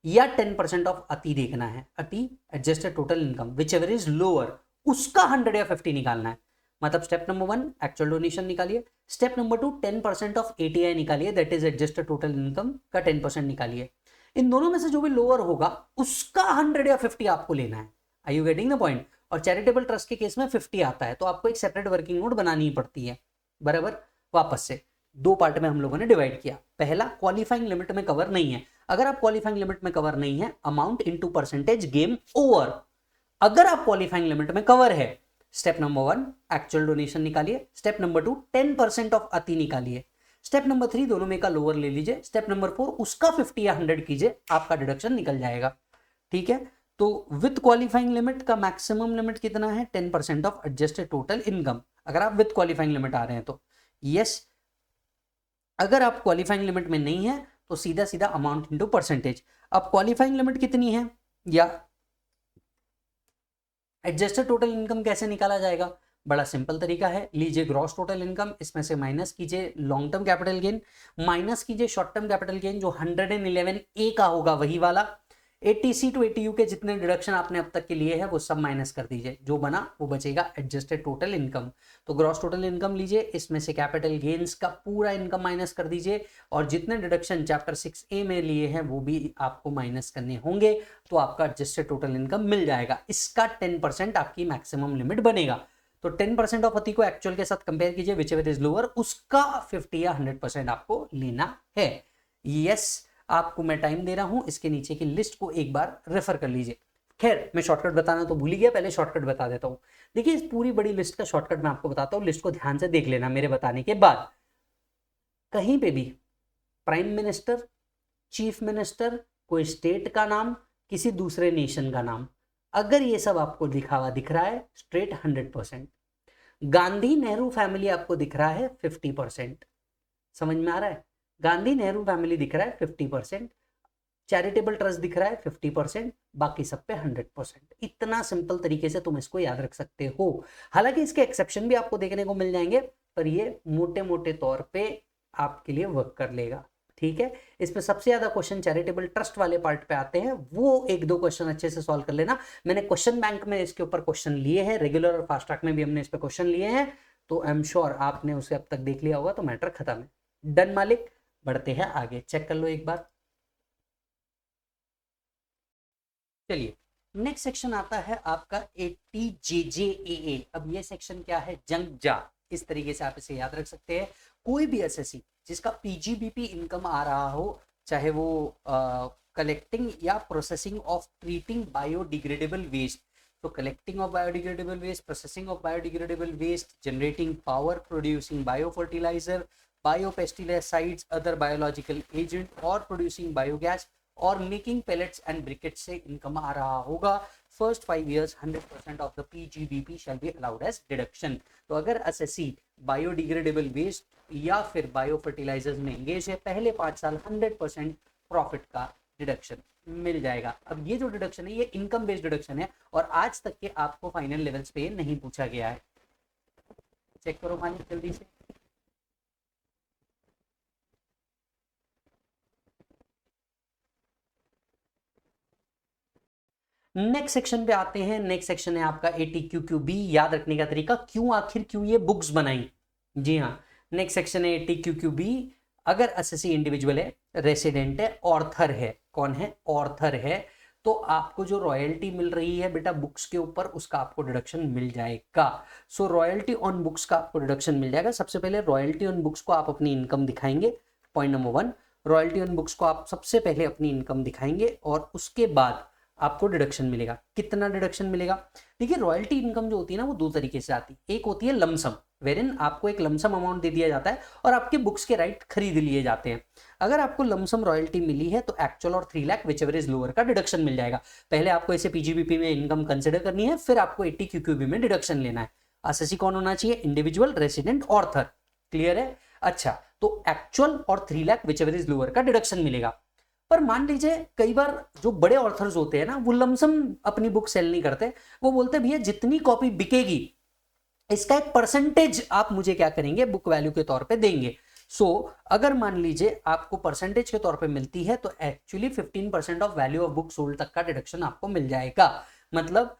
या 10% ऑफ अति देखना है। अति adjusted total income which ever is lower, उसका 100 या 50 निकालना है। मतलब स्टेप नंबर 1 एक्चुअल डोनेशन निकालिए, स्टेप नंबर 2 10% ऑफ एटीआई निकालिए, that is adjusted total income का 10% निकालिए। इन दोनों में से जो भी लोअर होगा उसका 100 या 50 आपको लेना है। Are you getting the point? और चैरिटेबल ट्रस्ट के केस में 50 आता है, तो आपको एक सेपरेट वर्किंग नोट बनानी पड़ती है। बराबर, वापस से 2 पार्ट में हम लोगों ने डिवाइड किया। पहला, क्वालिफाइंग लिमिट में कवर नहीं है। अगर आप क्वालिफाइंग लिमिट में कवर नहीं है, amount into percentage, game over. अगर आप क्वालिफाइंग लिमिट में कवर है, स्टेप नंबर 1 एक्चुअल डोनेशन निकालिए, स्टेप नंबर 2 10% ऑफ अति निकालिए, स्टेप नंबर 3 दोनों में का लोअर ले लीजिए, स्टेप नंबर 4 उसका 50 या 100 कीजिए, आपका डिडक्शन निकल जाएगा। ठीक है, तो विद क्वालिफाइंग लिमिट का मैक्सिमम लिमिट कितना है? 10% ऑफ एडजस्टेड टोटल इनकम, अगर आप विद क्वालिफाइंग लिमिट आ रहे हैं तो। यस, अगर आप क्वालिफाइंग लिमिट में नहीं है तो सीधा सीधा अमाउंट इनटू परसेंटेज। अब क्वालिफाइंग लिमिट कितनी है या एडजस्टेड टोटल इनकम कैसे निकाला जाएगा? बड़ा सिंपल तरीका है, लीजिए ग्रॉस टोटल इनकम, इसमें से माइनस कीजिए long term capital gain, minus कीजिए शॉर्ट टर्म कैपिटल गेन, जो 111A का होगा वही वाला। 80C टू 80U के जितने डिडक्शन आपने अब तक के लिए है वो सब माइनस कर दीजिए, जो बना वो बचेगा एडजस्टेड टोटल इनकम। तो ग्रॉस टोटल इनकम लीजिए, इसमें से कैपिटल गेन्स का पूरा इनकम माइनस कर दीजिए, और जितने डिडक्शन चैप्टर 6A में लिए हैं वो भी आपको माइनस करने होंगे, तो आपका एडजस्टेड टोटल इनकम मिल जाएगा। इसका 10% आपकी मैक्सिमम लिमिट बनेगा। तो 10% ऑफ अति को एक्चुअल के साथ कंपेयर कीजिए, विच एवर इज लोअर, उसका 50 या 100% आपको लेना है। यस, आपको मैं टाइम दे रहा हूं, इसके नीचे की लिस्ट को एक बार रेफर कर लीजिए। खैर, मैं शॉर्टकट बताना तो भूल ही गया, पहले शॉर्टकट बता देता हूं। देखिए, इस पूरी बड़ी लिस्ट का शॉर्टकट मैं आपको बताता हूं, लिस्ट को ध्यान से देख लेना मेरे बताने के बाद। कहीं पे भी प्राइम मिनिस्टर, चीफ मिनिस्टर, कोई स्टेट का नाम, किसी दूसरे नेशन का नाम, अगर ये सब आपको लिखा हुआ दिख रहा है, स्ट्रेट 100%। गांधी नेहरू फैमिली आपको दिख रहा है 50%, समझ में आ रहा है? गांधी नेहरू फैमिली दिख रहा है 50%, चैरिटेबल ट्रस्ट दिख रहा है 50%, बाकी सब पे 100%। इतना सिंपल तरीके से तुम इसको याद रख सकते हो। हालांकि इसके एक्सेप्शन भी आपको देखने को मिल जाएंगे, पर ये मोटे मोटे तौर पे आपके लिए वर्क कर लेगा, ठीक है। इसमें सबसे ज्यादा क्वेश्चन चैरिटेबल ट्रस्ट वाले पार्ट पे आते हैं, वो एक दो क्वेश्चन अच्छे से सॉल्व कर लेना। मैंने क्वेश्चन बैंक में इसके ऊपर क्वेश्चन लिए हैं, रेगुलर और फास्ट ट्रैक में भी हमने इस पे क्वेश्चन लिए हैं, तो आई एम श्योर आपने उसे अब तक देख लिया होगा, तो मैटर खत्म है। डन मालिक, बढ़ते हैं आगे, चेक कर लो एक बार। चलिए, नेक्स्ट सेक्शन आता है आपका 80JJAA। अब ये सेक्शन क्या है? जंग जा, इस तरीके से आप इसे याद रख सकते हैं। कोई भी एसएससी जिसका पीजीबीपी इनकम आ रहा हो, चाहे वो कलेक्टिंग या processing of treating biodegradable waste, तो collecting of biodegradable waste, processing of biodegradable waste, generating power, producing biofertilizer, biopesticides, other biological agent or producing biogas or making pellets and briquettes से income आ रहा होगा। First 5 years 100% of the PGBP shall be allowed as deduction. तो अगर SSC biodegradable waste या फिर bio fertilisers में engage है, पहले 5 साल 100% प्रॉफिट का डिडक्शन मिल जाएगा। अब ये जो डिडक्शन है, ये इनकम बेस्ड डिडक्शन है और आज तक के आपको फाइनल लेवल्स पे नहीं पूछा गया है। चेक करो मालिक जल्दी से। नेक्स्ट सेक्शन पे आते हैं। नेक्स्ट सेक्शन है आपका 80QQB। याद रखने का तरीका, क्यों आखिर क्यों ये बुक्स बनाई। जी हाँ, नेक्स्ट सेक्शन है 80QQB। अगर एसएससी इंडिविजुअल है, रेसिडेंट है, ऑर्थर है, कौन है? ऑर्थर है, तो आपको जो रॉयल्टी मिल रही है बेटा बुक्स के ऊपर, उसका आपको डिडक्शन मिल जाएगा। सो रॉयल्टी ऑन बुक्स का आपको डिडक्शन मिल जाएगा। सबसे पहले रॉयल्टी ऑन बुक्स को आप अपनी इनकम दिखाएंगे। Point number 1, royalty on books को आप सबसे पहले अपनी इनकम दिखाएंगे और उसके बाद आपको डिडक्शन मिलेगा। कितना डिडक्शन मिलेगा? देखिए, रॉयल्टी इनकम जो होती है ना, वो दो तरीके से आती है। एक होती है लमसम, वेरिन आपको एक लमसम अमाउंट दे दिया जाता है और आपके बुक्स के राइट खरीद लिए जाते हैं। अगर आपको लमसम रॉयल्टी मिली है तो actual or 3 lakh which ever is lower का डिडक्शन मिल जाएगा। पहले आपको इसे पीजीबीपी में इनकम कंसिडर करनी है, फिर आपको 80QQB में डिडक्शन लेना है। एसएससी कौन होना चाहिए? Individual, resident, Arthur. क्लियर है? अच्छा, तो actual or 3 lakh which ever is lower का डिडक्शन मिलेगा। पर मान लीजिए कई बार जो बड़े ऑथर्स होते हैं ना, वो लमसम अपनी बुक सेल नहीं करते, वो बोलते भैया जितनी कॉपी बिकेगी इसका एक परसेंटेज आप मुझे क्या करेंगे? बुक वैल्यू के तौर पे देंगे। सो अगर मान लीजिए आपको परसेंटेज के तौर पे मिलती है तो actually 15% of value of book sold तक का डिडक्शन आपको मिल जाएगा। मतलब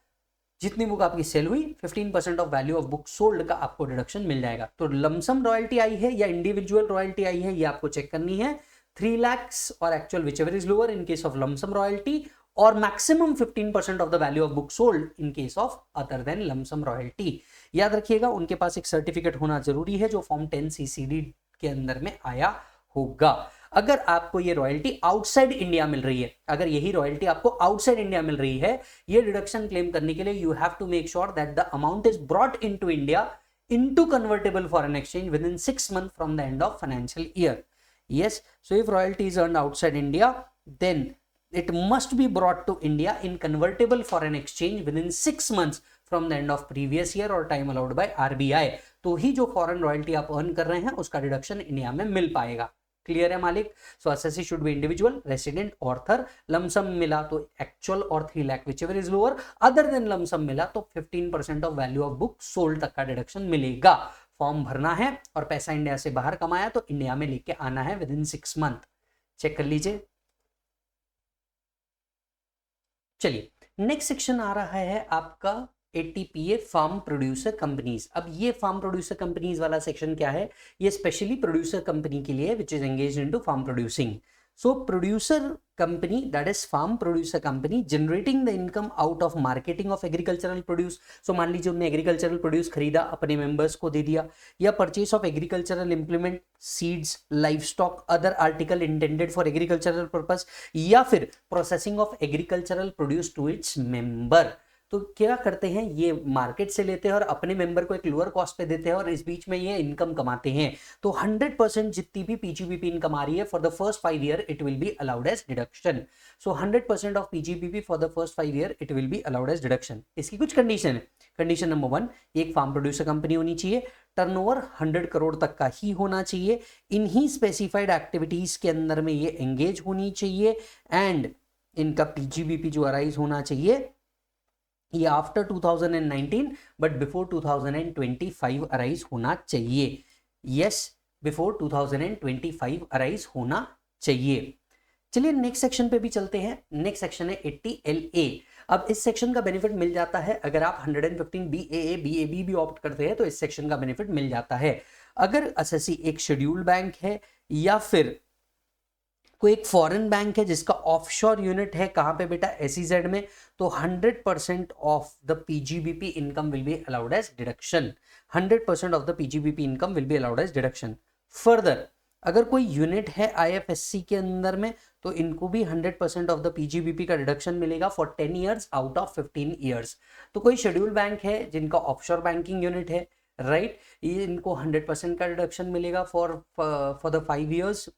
जितनी बुक आपकी सेल हुई, 15% of value of book sold का आपको डिडक्शन मिल जाएगा। तो लमसम रॉयल्टी आई है या इंडिविजुअल रॉयल्टी आई है, ये आपको चेक करनी है। 3 lakhs और actual whichever is lower in case of lump sum royalty और maximum 15% of the value of book sold in case of other than lump sum royalty। याद रखिएगा, उनके पास एक सर्टिफिकेट होना जरूरी है जो फॉर्म 10CCD के अंदर में आया होगा। अगर आपको ये रॉयल्टी आउटसाइड इंडिया मिल रही है, अगर यही रॉयल्टी आपको आउटसाइड इंडिया मिल रही है, ये डिडक्शन क्लेम करने के लिए you have to make sure that the amount is brought into India into convertible foreign exchange within 6 months from the end of financial year. Yes, so if royalty is earned outside India, then it must be brought to India in convertible foreign exchange within 6 months from the end of previous year or time allowed by RBI। तो ही जो foreign royalty आप earn कर रहे हैं उसका deduction India में मिल पाएगा। Clear है मालिक? So SSC should be individual, resident, author. Lump sum मिला तो actual or 3 lakh whichever is lower. Other than lump sum मिला तो 15% of value of book sold तक का डिडक्शन मिलेगा। फॉर्म भरना है और पैसा इंडिया से बाहर कमाया तो इंडिया में लेके आना है विद इन 6 months। चेक कर लीजिए। चलिए, नेक्स्ट सेक्शन आ रहा है आपका 80PA फार्म प्रोड्यूसर कंपनीज। अब ये फार्म प्रोड्यूसर कंपनीज वाला सेक्शन क्या है? ये स्पेशली प्रोड्यूसर कंपनी के लिए which is engaged into farm producing. So producer company, that is farm producer company, generating the income out of marketing of agricultural produce. So मान लीजिए उन्होंने agricultural produce खरीदा, अपने members को दे दिया, या purchase of agricultural implement, seeds, livestock, other article intended for agricultural purpose, या फिर processing of agricultural produce to its member. तो क्या करते हैं, ये मार्केट से लेते हैं और अपने मेंबर को एक लोअर कॉस्ट पे देते हैं और इस बीच में ये इनकम कमाते हैं. तो 100% जितनी भी पीजीबीपी इनकम आ रही है for the first 5 year it will be allowed as deduction. So 100% of PGBP for the first 5 year it will be allowed as deduction. इसकी कुछ कंडीशन है. कंडीशन नंबर 1, एक फार्म प्रोड्यूसर कंपनी होनी चाहिए, turnover 100 crore तक का ही होना चाहिए, इन्हीं स्पेसिफाइड एक्टिविटीज के अंदर में ये एंगेज होनी चाहिए, एंड इनका पीजीबीपी जो अराइज होना चाहिए ये आफ्टर 2019 बट बिफोर 2025 अराइज होना चाहिए. यस, बिफोर 2025 अराइज होना चाहिए. चलिए नेक्स्ट सेक्शन पे भी चलते हैं. नेक्स्ट सेक्शन है 80LA. अब इस सेक्शन का बेनिफिट मिल जाता है अगर आप 115 BAA BAB भी ऑप्ट करते हैं तो इस सेक्शन का बेनिफिट मिल जाता है. अगर एसएससी एक शेड्यूल्ड बैंक है या फिर कोई एक फॉरेन बैंक है जिसका ऑफशोर यूनिट है, कहां पे बेटा, SEZ में, तो 100% of the PGBP income will be allowed as deduction. 100% of the PGBP income will be allowed as deduction. Further अगर कोई यूनिट है IFSC के अंदर में तो इनको भी 100% ऑफ द पीजीबीपी का डिडक्शन मिलेगा for 10 years out of 15 years. तो कोई शेड्यूल बैंक है जिनका ऑफशोर बैंकिंग यूनिट है, राइट, ये इनको 100% का डिडक्शन मिलेगा for the 5 years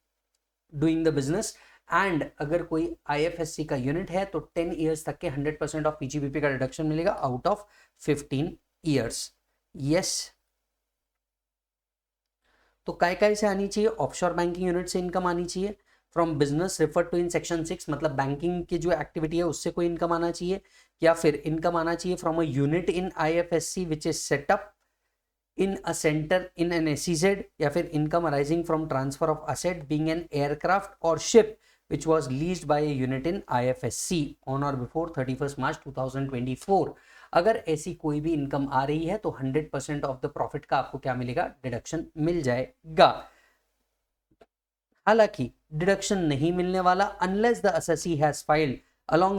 doing the business. And अगर कोई IFSC का यूनिट है तो 10 ईयर्स तक के 100% ऑफ पीजीबीपी का डिडक्शन मिलेगा आउट ऑफ 15 ईयर्स. यस, तो काय से आनी चाहिए, ऑफशोर बैंकिंग यूनिट से इनकम आनी चाहिए, from business refer to in section 6, मतलब बैंकिंग की जो एक्टिविटी है उससे कोई इनकम आना चाहिए, या फिर इनकम आना चाहिए from a unit in IFSC which is setup in a center in an SEZ, या फिर income arising from transfer of asset being an aircraft or ship which was leased by a unit in IFSC on or before 31st March 2024. अगर ऐसी कोई भी income आ रही है तो 100% ऑफ द प्रॉफिट का आपको क्या मिलेगा, डिडक्शन मिल जाएगा. हालांकि डिडक्शन नहीं मिलने वाला unless the assessee has filed along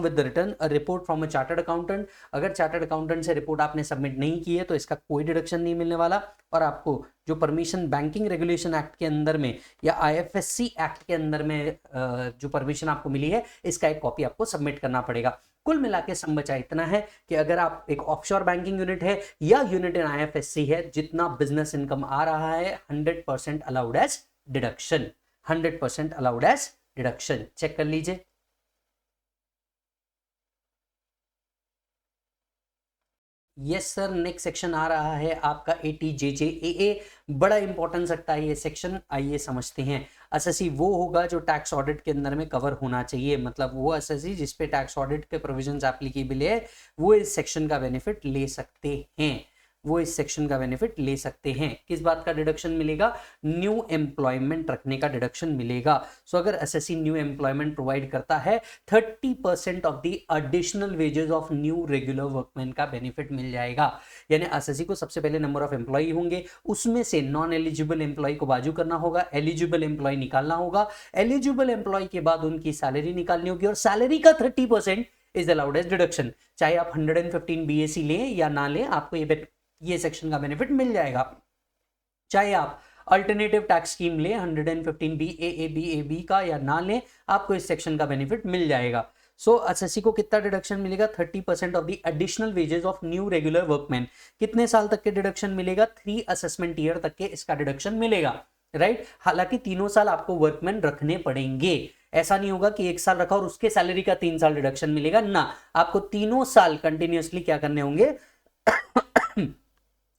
with the return a report from a chartered accountant. अगर चार्टर्ड अकाउंटेंट से रिपोर्ट आपने सबमिट नहीं की है तो इसका कोई डिडक्शन नहीं मिलने वाला. और आपको जो परमिशन बैंकिंग रेगुलेशन एक्ट के अंदर में या IFSC एक्ट के अंदर में जो परमिशन आपको मिली है इसका एक कॉपी आपको सबमिट करना पड़ेगा. कुल मिला के सम बचा इतना है कि अगर आप एक ऑफशोर बैंकिंग यूनिट है या यूनिट इन IFSC है, जितना बिजनेस इनकम आ रहा है 100% allowed as deduction. 100% allowed as deduction. Check कर लीजिए. यस सर, नेक्स्ट सेक्शन आ रहा है आपका 80JJAA. बड़ा इंपॉर्टेंस रखता है ये सेक्शन. आइए समझते हैं. एसएससी वो होगा जो टैक्स ऑडिट के अंदर में कवर होना चाहिए, मतलब वो एसएससी जिस पे टैक्स ऑडिट के प्रोविजंस एप्लीकेबल है वो इस सेक्शन का बेनिफिट ले सकते हैं. वो इस सेक्शन का बेनिफिट ले सकते हैं. किस बात का डिडक्शन मिलेगा, न्यू एम्प्लॉयमेंट रखने का डिडक्शन मिलेगा. सो अगर एसएससी न्यू एम्प्लॉयमेंट प्रोवाइड करता है 30% of the additional wages of new regular workman का बेनिफिट मिल जाएगा. यानी एसएससी को सबसे पहले नंबर ऑफ एम्प्लॉय होंगे, उसमें से नॉन एलिजिबल एम्प्लॉय को बाजू करना होगा, एलिजिबल एम्प्लॉय निकालना होगा, एलिजिबल एम्प्लॉय के बाद उनकी सैलरी निकालनी होगी और सैलरी का 30% इज अलाउड एज डिडक्शन. चाहे आप 115 BAC लें या ना लें, आपको ये सेक्शन का बेनिफिट मिल जाएगा. चाहे आप अल्टरनेटिव टैक्स स्कीम लें 115 BAA BAB का या ना लें, आपको इस सेक्शन का बेनिफिट मिल जाएगा. सो एसएससी को कितना डिडक्शन मिलेगा, 30% of the additional wages of new regular workman. कितने साल तक के डिडक्शन मिलेगा, 3 असेसमेंट ईयर तक के इसका डिडक्शन मिलेगा, राइट. हालांकि 3 साल आपको वर्कमैन रखने पड़ेंगे. ऐसा नहीं होगा कि 1 साल रखा और उसके सैलरी का 3 साल डिडक्शन मिलेगा ना. आपको 3 साल कंटिन्यूअसली क्या करने होंगे,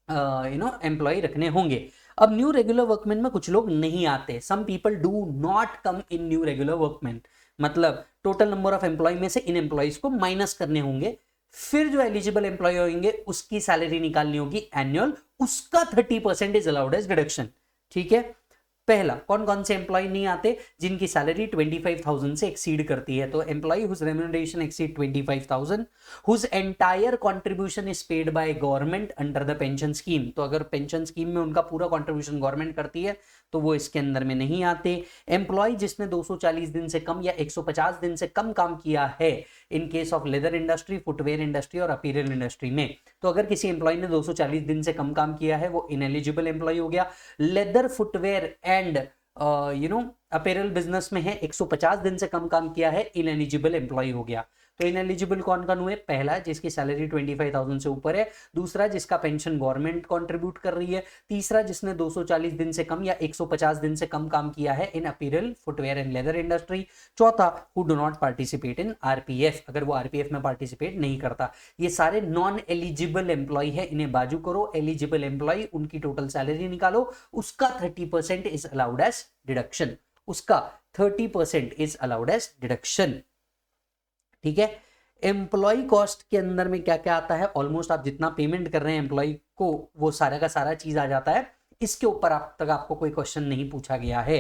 एम्प्लॉय रखने होंगे. अब न्यू रेगुलर वर्कमैन में कुछ लोग नहीं आते. Some people do not come in new regular workman, मतलब टोटल नंबर ऑफ एम्प्लॉय में से इन एम्प्लॉयज को माइनस करने होंगे. फिर जो एलिजिबल एम्प्लॉय होंगे उसकी सैलरी निकालनी होगी एनुअल, उसका 30% इज अलाउड एज डिडक्शन. ठीक है. पहला, कौन कौन से एम्प्लॉय नहीं आते? जिनकी सैलरी 25,000 से एक्सीड करती है। तो employ whose remuneration exceed 25,000, whose entire contribution is paid by government under the pension scheme. तो अगर पेंशन स्कीम में उनका पूरा कंट्रीब्यूशन गवर्नमेंट करती है तो वो इसके अंदर में नहीं आते। एम्प्लॉय जिसने 240 दिन से कम या 150 दिन से कम काम किया है इन case of leather industry, footwear industry और अपीयरल इंडस्ट्री में। तो अगर किसी एम्प्लॉय ने 240 दिन से कम काम किया है वो इनएलिजिबल एम्प्लॉय हो गया। लेदर, फुटवेयर एंड अपीयरल बिजनेस में है, 150 दिन से कम काम किया है, इनएलिजिबल एम्प्लॉय हो गया। तो इनएलिजिबल कौन कौन हुए? पहला, जिसकी सैलरी 25,000 से ऊपर है। दूसरा, जिसका पेंशन गवर्नमेंट कंट्रीब्यूट कर रही है। तीसरा, जिसने 240 दिन से कम या 150 दिन से कम काम किया है इन अपीयरल, फुटवेयर एंड लेदर इंडस्ट्री। चौथा, who do not participate in RPF, अगर वो आरपीएफ में पार्टिसिपेट नहीं करता। ये सारे नॉन एलिजिबल एम्प्लॉय है, इन्हें बाजू करो। एलिजिबल एम्प्लॉय, उनकी टोटल सैलरी निकालो, उसका 30% इज अलाउड एज डिडक्शन, उसका 30% इज अलाउड एज डिडक्शन। ठीक है। एम्प्लॉय कॉस्ट के अंदर में क्या क्या आता है? ऑलमोस्ट आप जितना पेमेंट कर रहे हैं एम्प्लॉय को वो सारा का सारा चीज आ जाता है। इसके ऊपर आप तक आपको कोई क्वेश्चन नहीं पूछा गया है।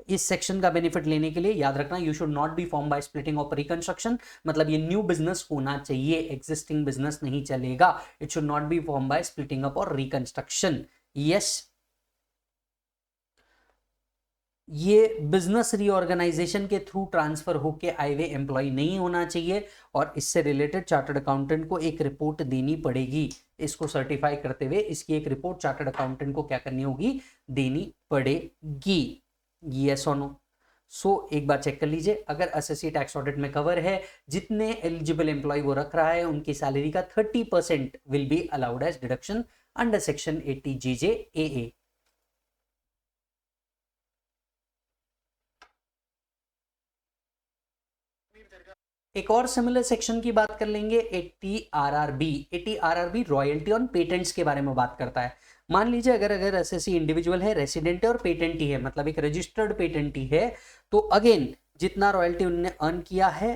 इस सेक्शन का बेनिफिट लेने के लिए याद रखना, you should not B form by splitting और रिकंस्ट्रक्शन। मतलब ये न्यू बिजनेस होना चाहिए, एग्जिस्टिंग बिजनेस नहीं चलेगा। It should not B form by splitting up और रिकंस्ट्रक्शन। यस, ये बिजनेस रीऑर्गेनाइजेशन के थ्रू ट्रांसफर होके आए हुए एम्प्लॉय नहीं होना चाहिए और इससे रिलेटेड चार्टर्ड अकाउंटेंट को एक रिपोर्ट देनी पड़ेगी। इसको सर्टिफाई करते हुए इसकी एक रिपोर्ट चार्टर्ड अकाउंटेंट को क्या करनी होगी? देनी पड़ेगी। यस और नो? सो एक बार चेक कर लीजिए, अगर एसएससी टैक्स ऑडिट में कवर है, जितने एलिजिबल एम्प्लॉय वो रख रहा है उनकी सैलरी का 30% will be allowed as deduction under section 80 GJAA। एक और सिमिलर सेक्शन की बात कर लेंगे, 80 RRB। 80 RRB royalty on patents के बारे में बात करता है। मान लीजिए अगर एसएससी इंडिविजुअल है, रेसिडेंट है और पेटेंटी है, मतलब एक रजिस्टर्ड पेटेंटी है, तो अगेन जितना रॉयल्टी उन्होंने अर्न किया है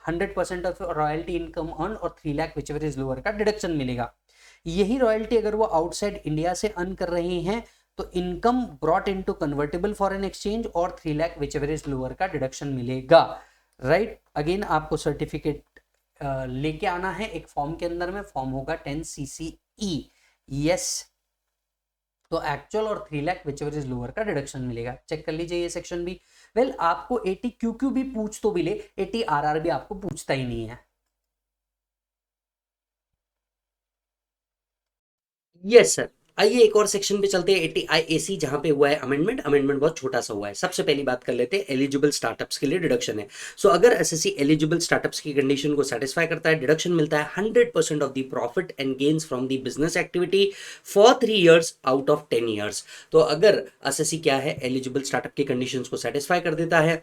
100% ऑफ रॉयल्टी इनकम अर्न और 3 लाख विचएवर इज लोअर का डिडक्शन मिलेगा। यही रॉयल्टी अगर वो आउटसाइड इंडिया से अर्न कर रहे हैं तो income brought into convertible foreign exchange और 3 लाख विचएवर इज लोअर का डिडक्शन मिलेगा। राइट, अगेन आपको सर्टिफिकेट लेके आना है एक फॉर्म के अंदर में, फॉर्म होगा 10 CCE। यस, तो actual or 3 lakh whichever is lower का डिडक्शन मिलेगा। चेक कर लीजिए ये सेक्शन भी। वेल, आपको 80 QQ भी पूछ तो भी ले, 80 RRB आपको पूछता ही नहीं है। यस सर, आइए एक और सेक्शन पे चलते हैं, 80 IAC, जहां पे हुआ है अमेंडमेंट बहुत छोटा सा हुआ है। सबसे पहली बात कर लेते हैं, एलिजिबल स्टार्टअप्स के लिए डिडक्शन है। सो अगर एसएससी एलिजिबल स्टार्टअप्स की कंडीशन को सेटिस्फाई करता है, डिडक्शन मिलता है 100% of the profit and gains from the business activity for 3 years out of 10 years। तो अगर एसएससी क्या है, एलिजिबल स्टार्टअप की कंडीशंस को सेटिस्फाई कर देता है,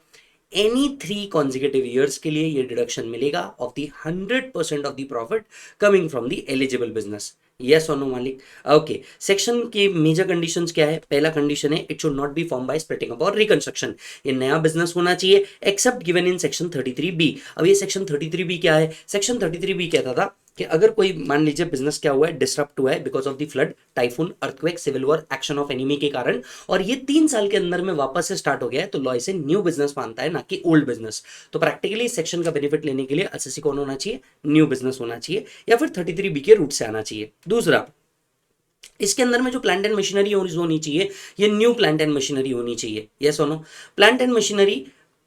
एनी 3 consecutive years के लिए ये डिडक्शन मिलेगा of the 100% of the profit coming from the eligible business. Yes और नो मालिक? ओके, सेक्शन की मेजर कंडीशंस क्या है? पहला कंडीशन है, it should not B form by splitting up और रिकंस्ट्रक्शन। ये नया बिजनेस होना चाहिए accept given in section 33B। अब ये सेक्शन 33B क्या है? सेक्शन 33B कहता था कि अगर कोई मान लीजिए बिजनेस क्या हुआ है, डिसरप्ट हुआ है because of the flood, typhoon, earthquake, civil war, action of enemy के कारण, और ये 3 साल के अंदर में वापस से स्टार्ट हो गया है, तो लॉ इसे न्यू बिजनेस मानता है, ना कि ओल्ड बिजनेस। तो प्रैक्टिकली इस सेक्शन का बेनिफिट लेने के लिए एसएससी कौन होना चाहिए? न्यू बिजनेस होना चाहिए, या फिर 33B के रूट से आना चाहिए। दूसरा, इसके अंदर में जो प्लांट एंड मशीनरी होनी चाहिए, ये न्यू प्लांट एंड मशीनरी होनी चाहिए। यस और no? Plant and machinery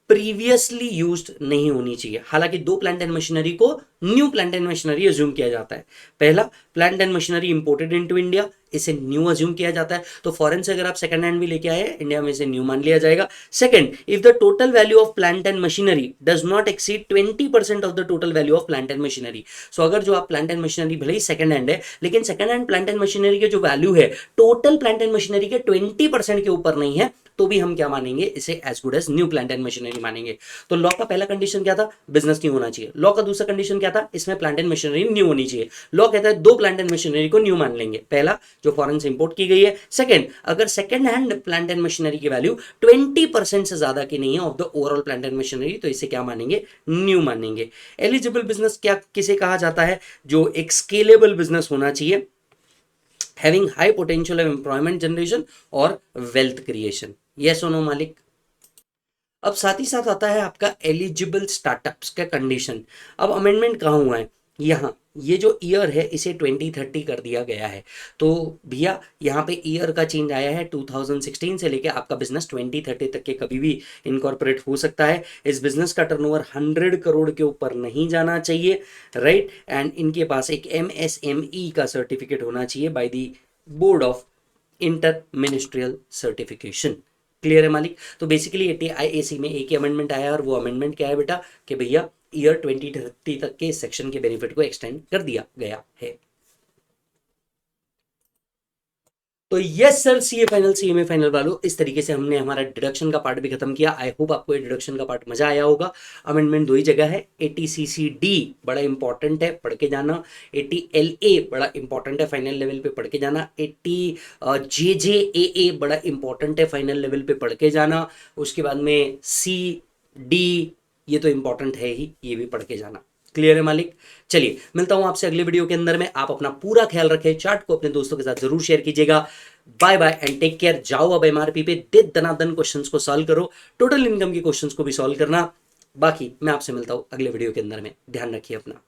previously used नहीं होनी चाहिए। हालांकि 2 प्लांट एंड मशीनरी को new plant and machinery assume किया जाता है। पहला, plant and machinery imported into India, इसे न्यू अज्यूम किया जाता है। तो फॉरेन से अगर आप सेकंड हैंड भी लेके आए, इंडिया में इसे न्यू मान लिया जाएगा। Second, if the total value of plant and machinery does not exceed 20% of the total value of plant and machinery. So अगर जो आप प्लांट एंड मशीनरी भले ही सेकंड हैंड है, लेकिन second hand plant and machinery के जो value है total plant and machinery के 20% के ऊपर नहीं है, तो भी हम क्या मानेंगे? इसे as good as new plant and machinery मानेंगे। तो लॉ का पहला कंडीशन क्या था? बिजनेस न्यू होना चाहिए। लॉ का दूसरा कंडीशन क्या था? इसमें प्लांट एंड मशीनरी न्यू होनी चाहिए। लॉ कहता है 2 प्लांट एंड मशीनरी को न्यू मान लेंगे। पहला, जो फॉरेन से इंपोर्ट की गई है। सेकंड, अगर second hand plant and machinery की वैल्यू 20% से ज्यादा की नहीं है of the overall plant and machinery, तो इसे क्या मानेंगे? न्यू मानेंगे। एलिजिबल बिजनेस क्या किसे कहा जाता है? जो एक स्केलेबल बिजनेस होना चाहिए, having high potential of employment generation और वेल्थ क्रिएशन। यस और नो मालिक। अब साथ ही साथ आता है आपका एलिजिबल स्टार्टअप्स का कंडीशन। अब अमेंडमेंट कहाँ हुआ है, यहाँ ये जो ईयर है इसे 2030 कर दिया गया है। तो भैया यहाँ पे ईयर का चेंज आया है, 2016 से लेके आपका बिजनेस 2030 तक के कभी भी इनकॉर्पोरेट हो सकता है। इस बिजनेस का टर्नओवर 100 करोड़ के ऊपर नहीं जाना चाहिए, राइट। एंड इनके पास एक MSME का सर्टिफिकेट होना चाहिए by the board of inter ministerial certification. Clear है मालिक। तो बेसिकली AIAC में एक ही अमेंडमेंट आया है, और वो अमेंडमेंट क्या है बेटा कि भैया ईयर 2030 तक के सेक्शन के बेनिफिट को एक्सटेंड कर दिया गया है। तो yes sir, CA final CMA final वालों, इस तरीके से हमने हमारा डिडक्शन का पार्ट भी खत्म किया। आई होप आपको ये डिडक्शन का पार्ट मजा आया होगा। अमेंडमेंट दो ही जगह है, 80CCD बड़ा इंपॉर्टेंट है, पढ़ के जाना। 80LA बड़ा इंपॉर्टेंट है, फाइनल लेवल पे पढ़ के जाना। 80JJAA बड़ा इंपॉर्टेंट है, फाइनल लेवल पे पढ़ के जाना। उसके बाद में CD, ये तो इंपॉर्टेंट है ही, ये भी पढ़ के जाना। क्लियर है मालिक। चलिए मिलता हूं आपसे अगले वीडियो के अंदर में। आप अपना पूरा ख्याल रखें, चार्ट को अपने दोस्तों के साथ जरूर शेयर कीजिएगा। Bye bye and take care. जाओ अब MRP पे दे दनादन क्वेश्चंस को सॉल्व करो, टोटल इनकम के क्वेश्चंस को भी सॉल्व करना। बाकी मैं आपसे मिलता हूं अगले वीडियो के अंदर में। ध्यान रखिए अपना।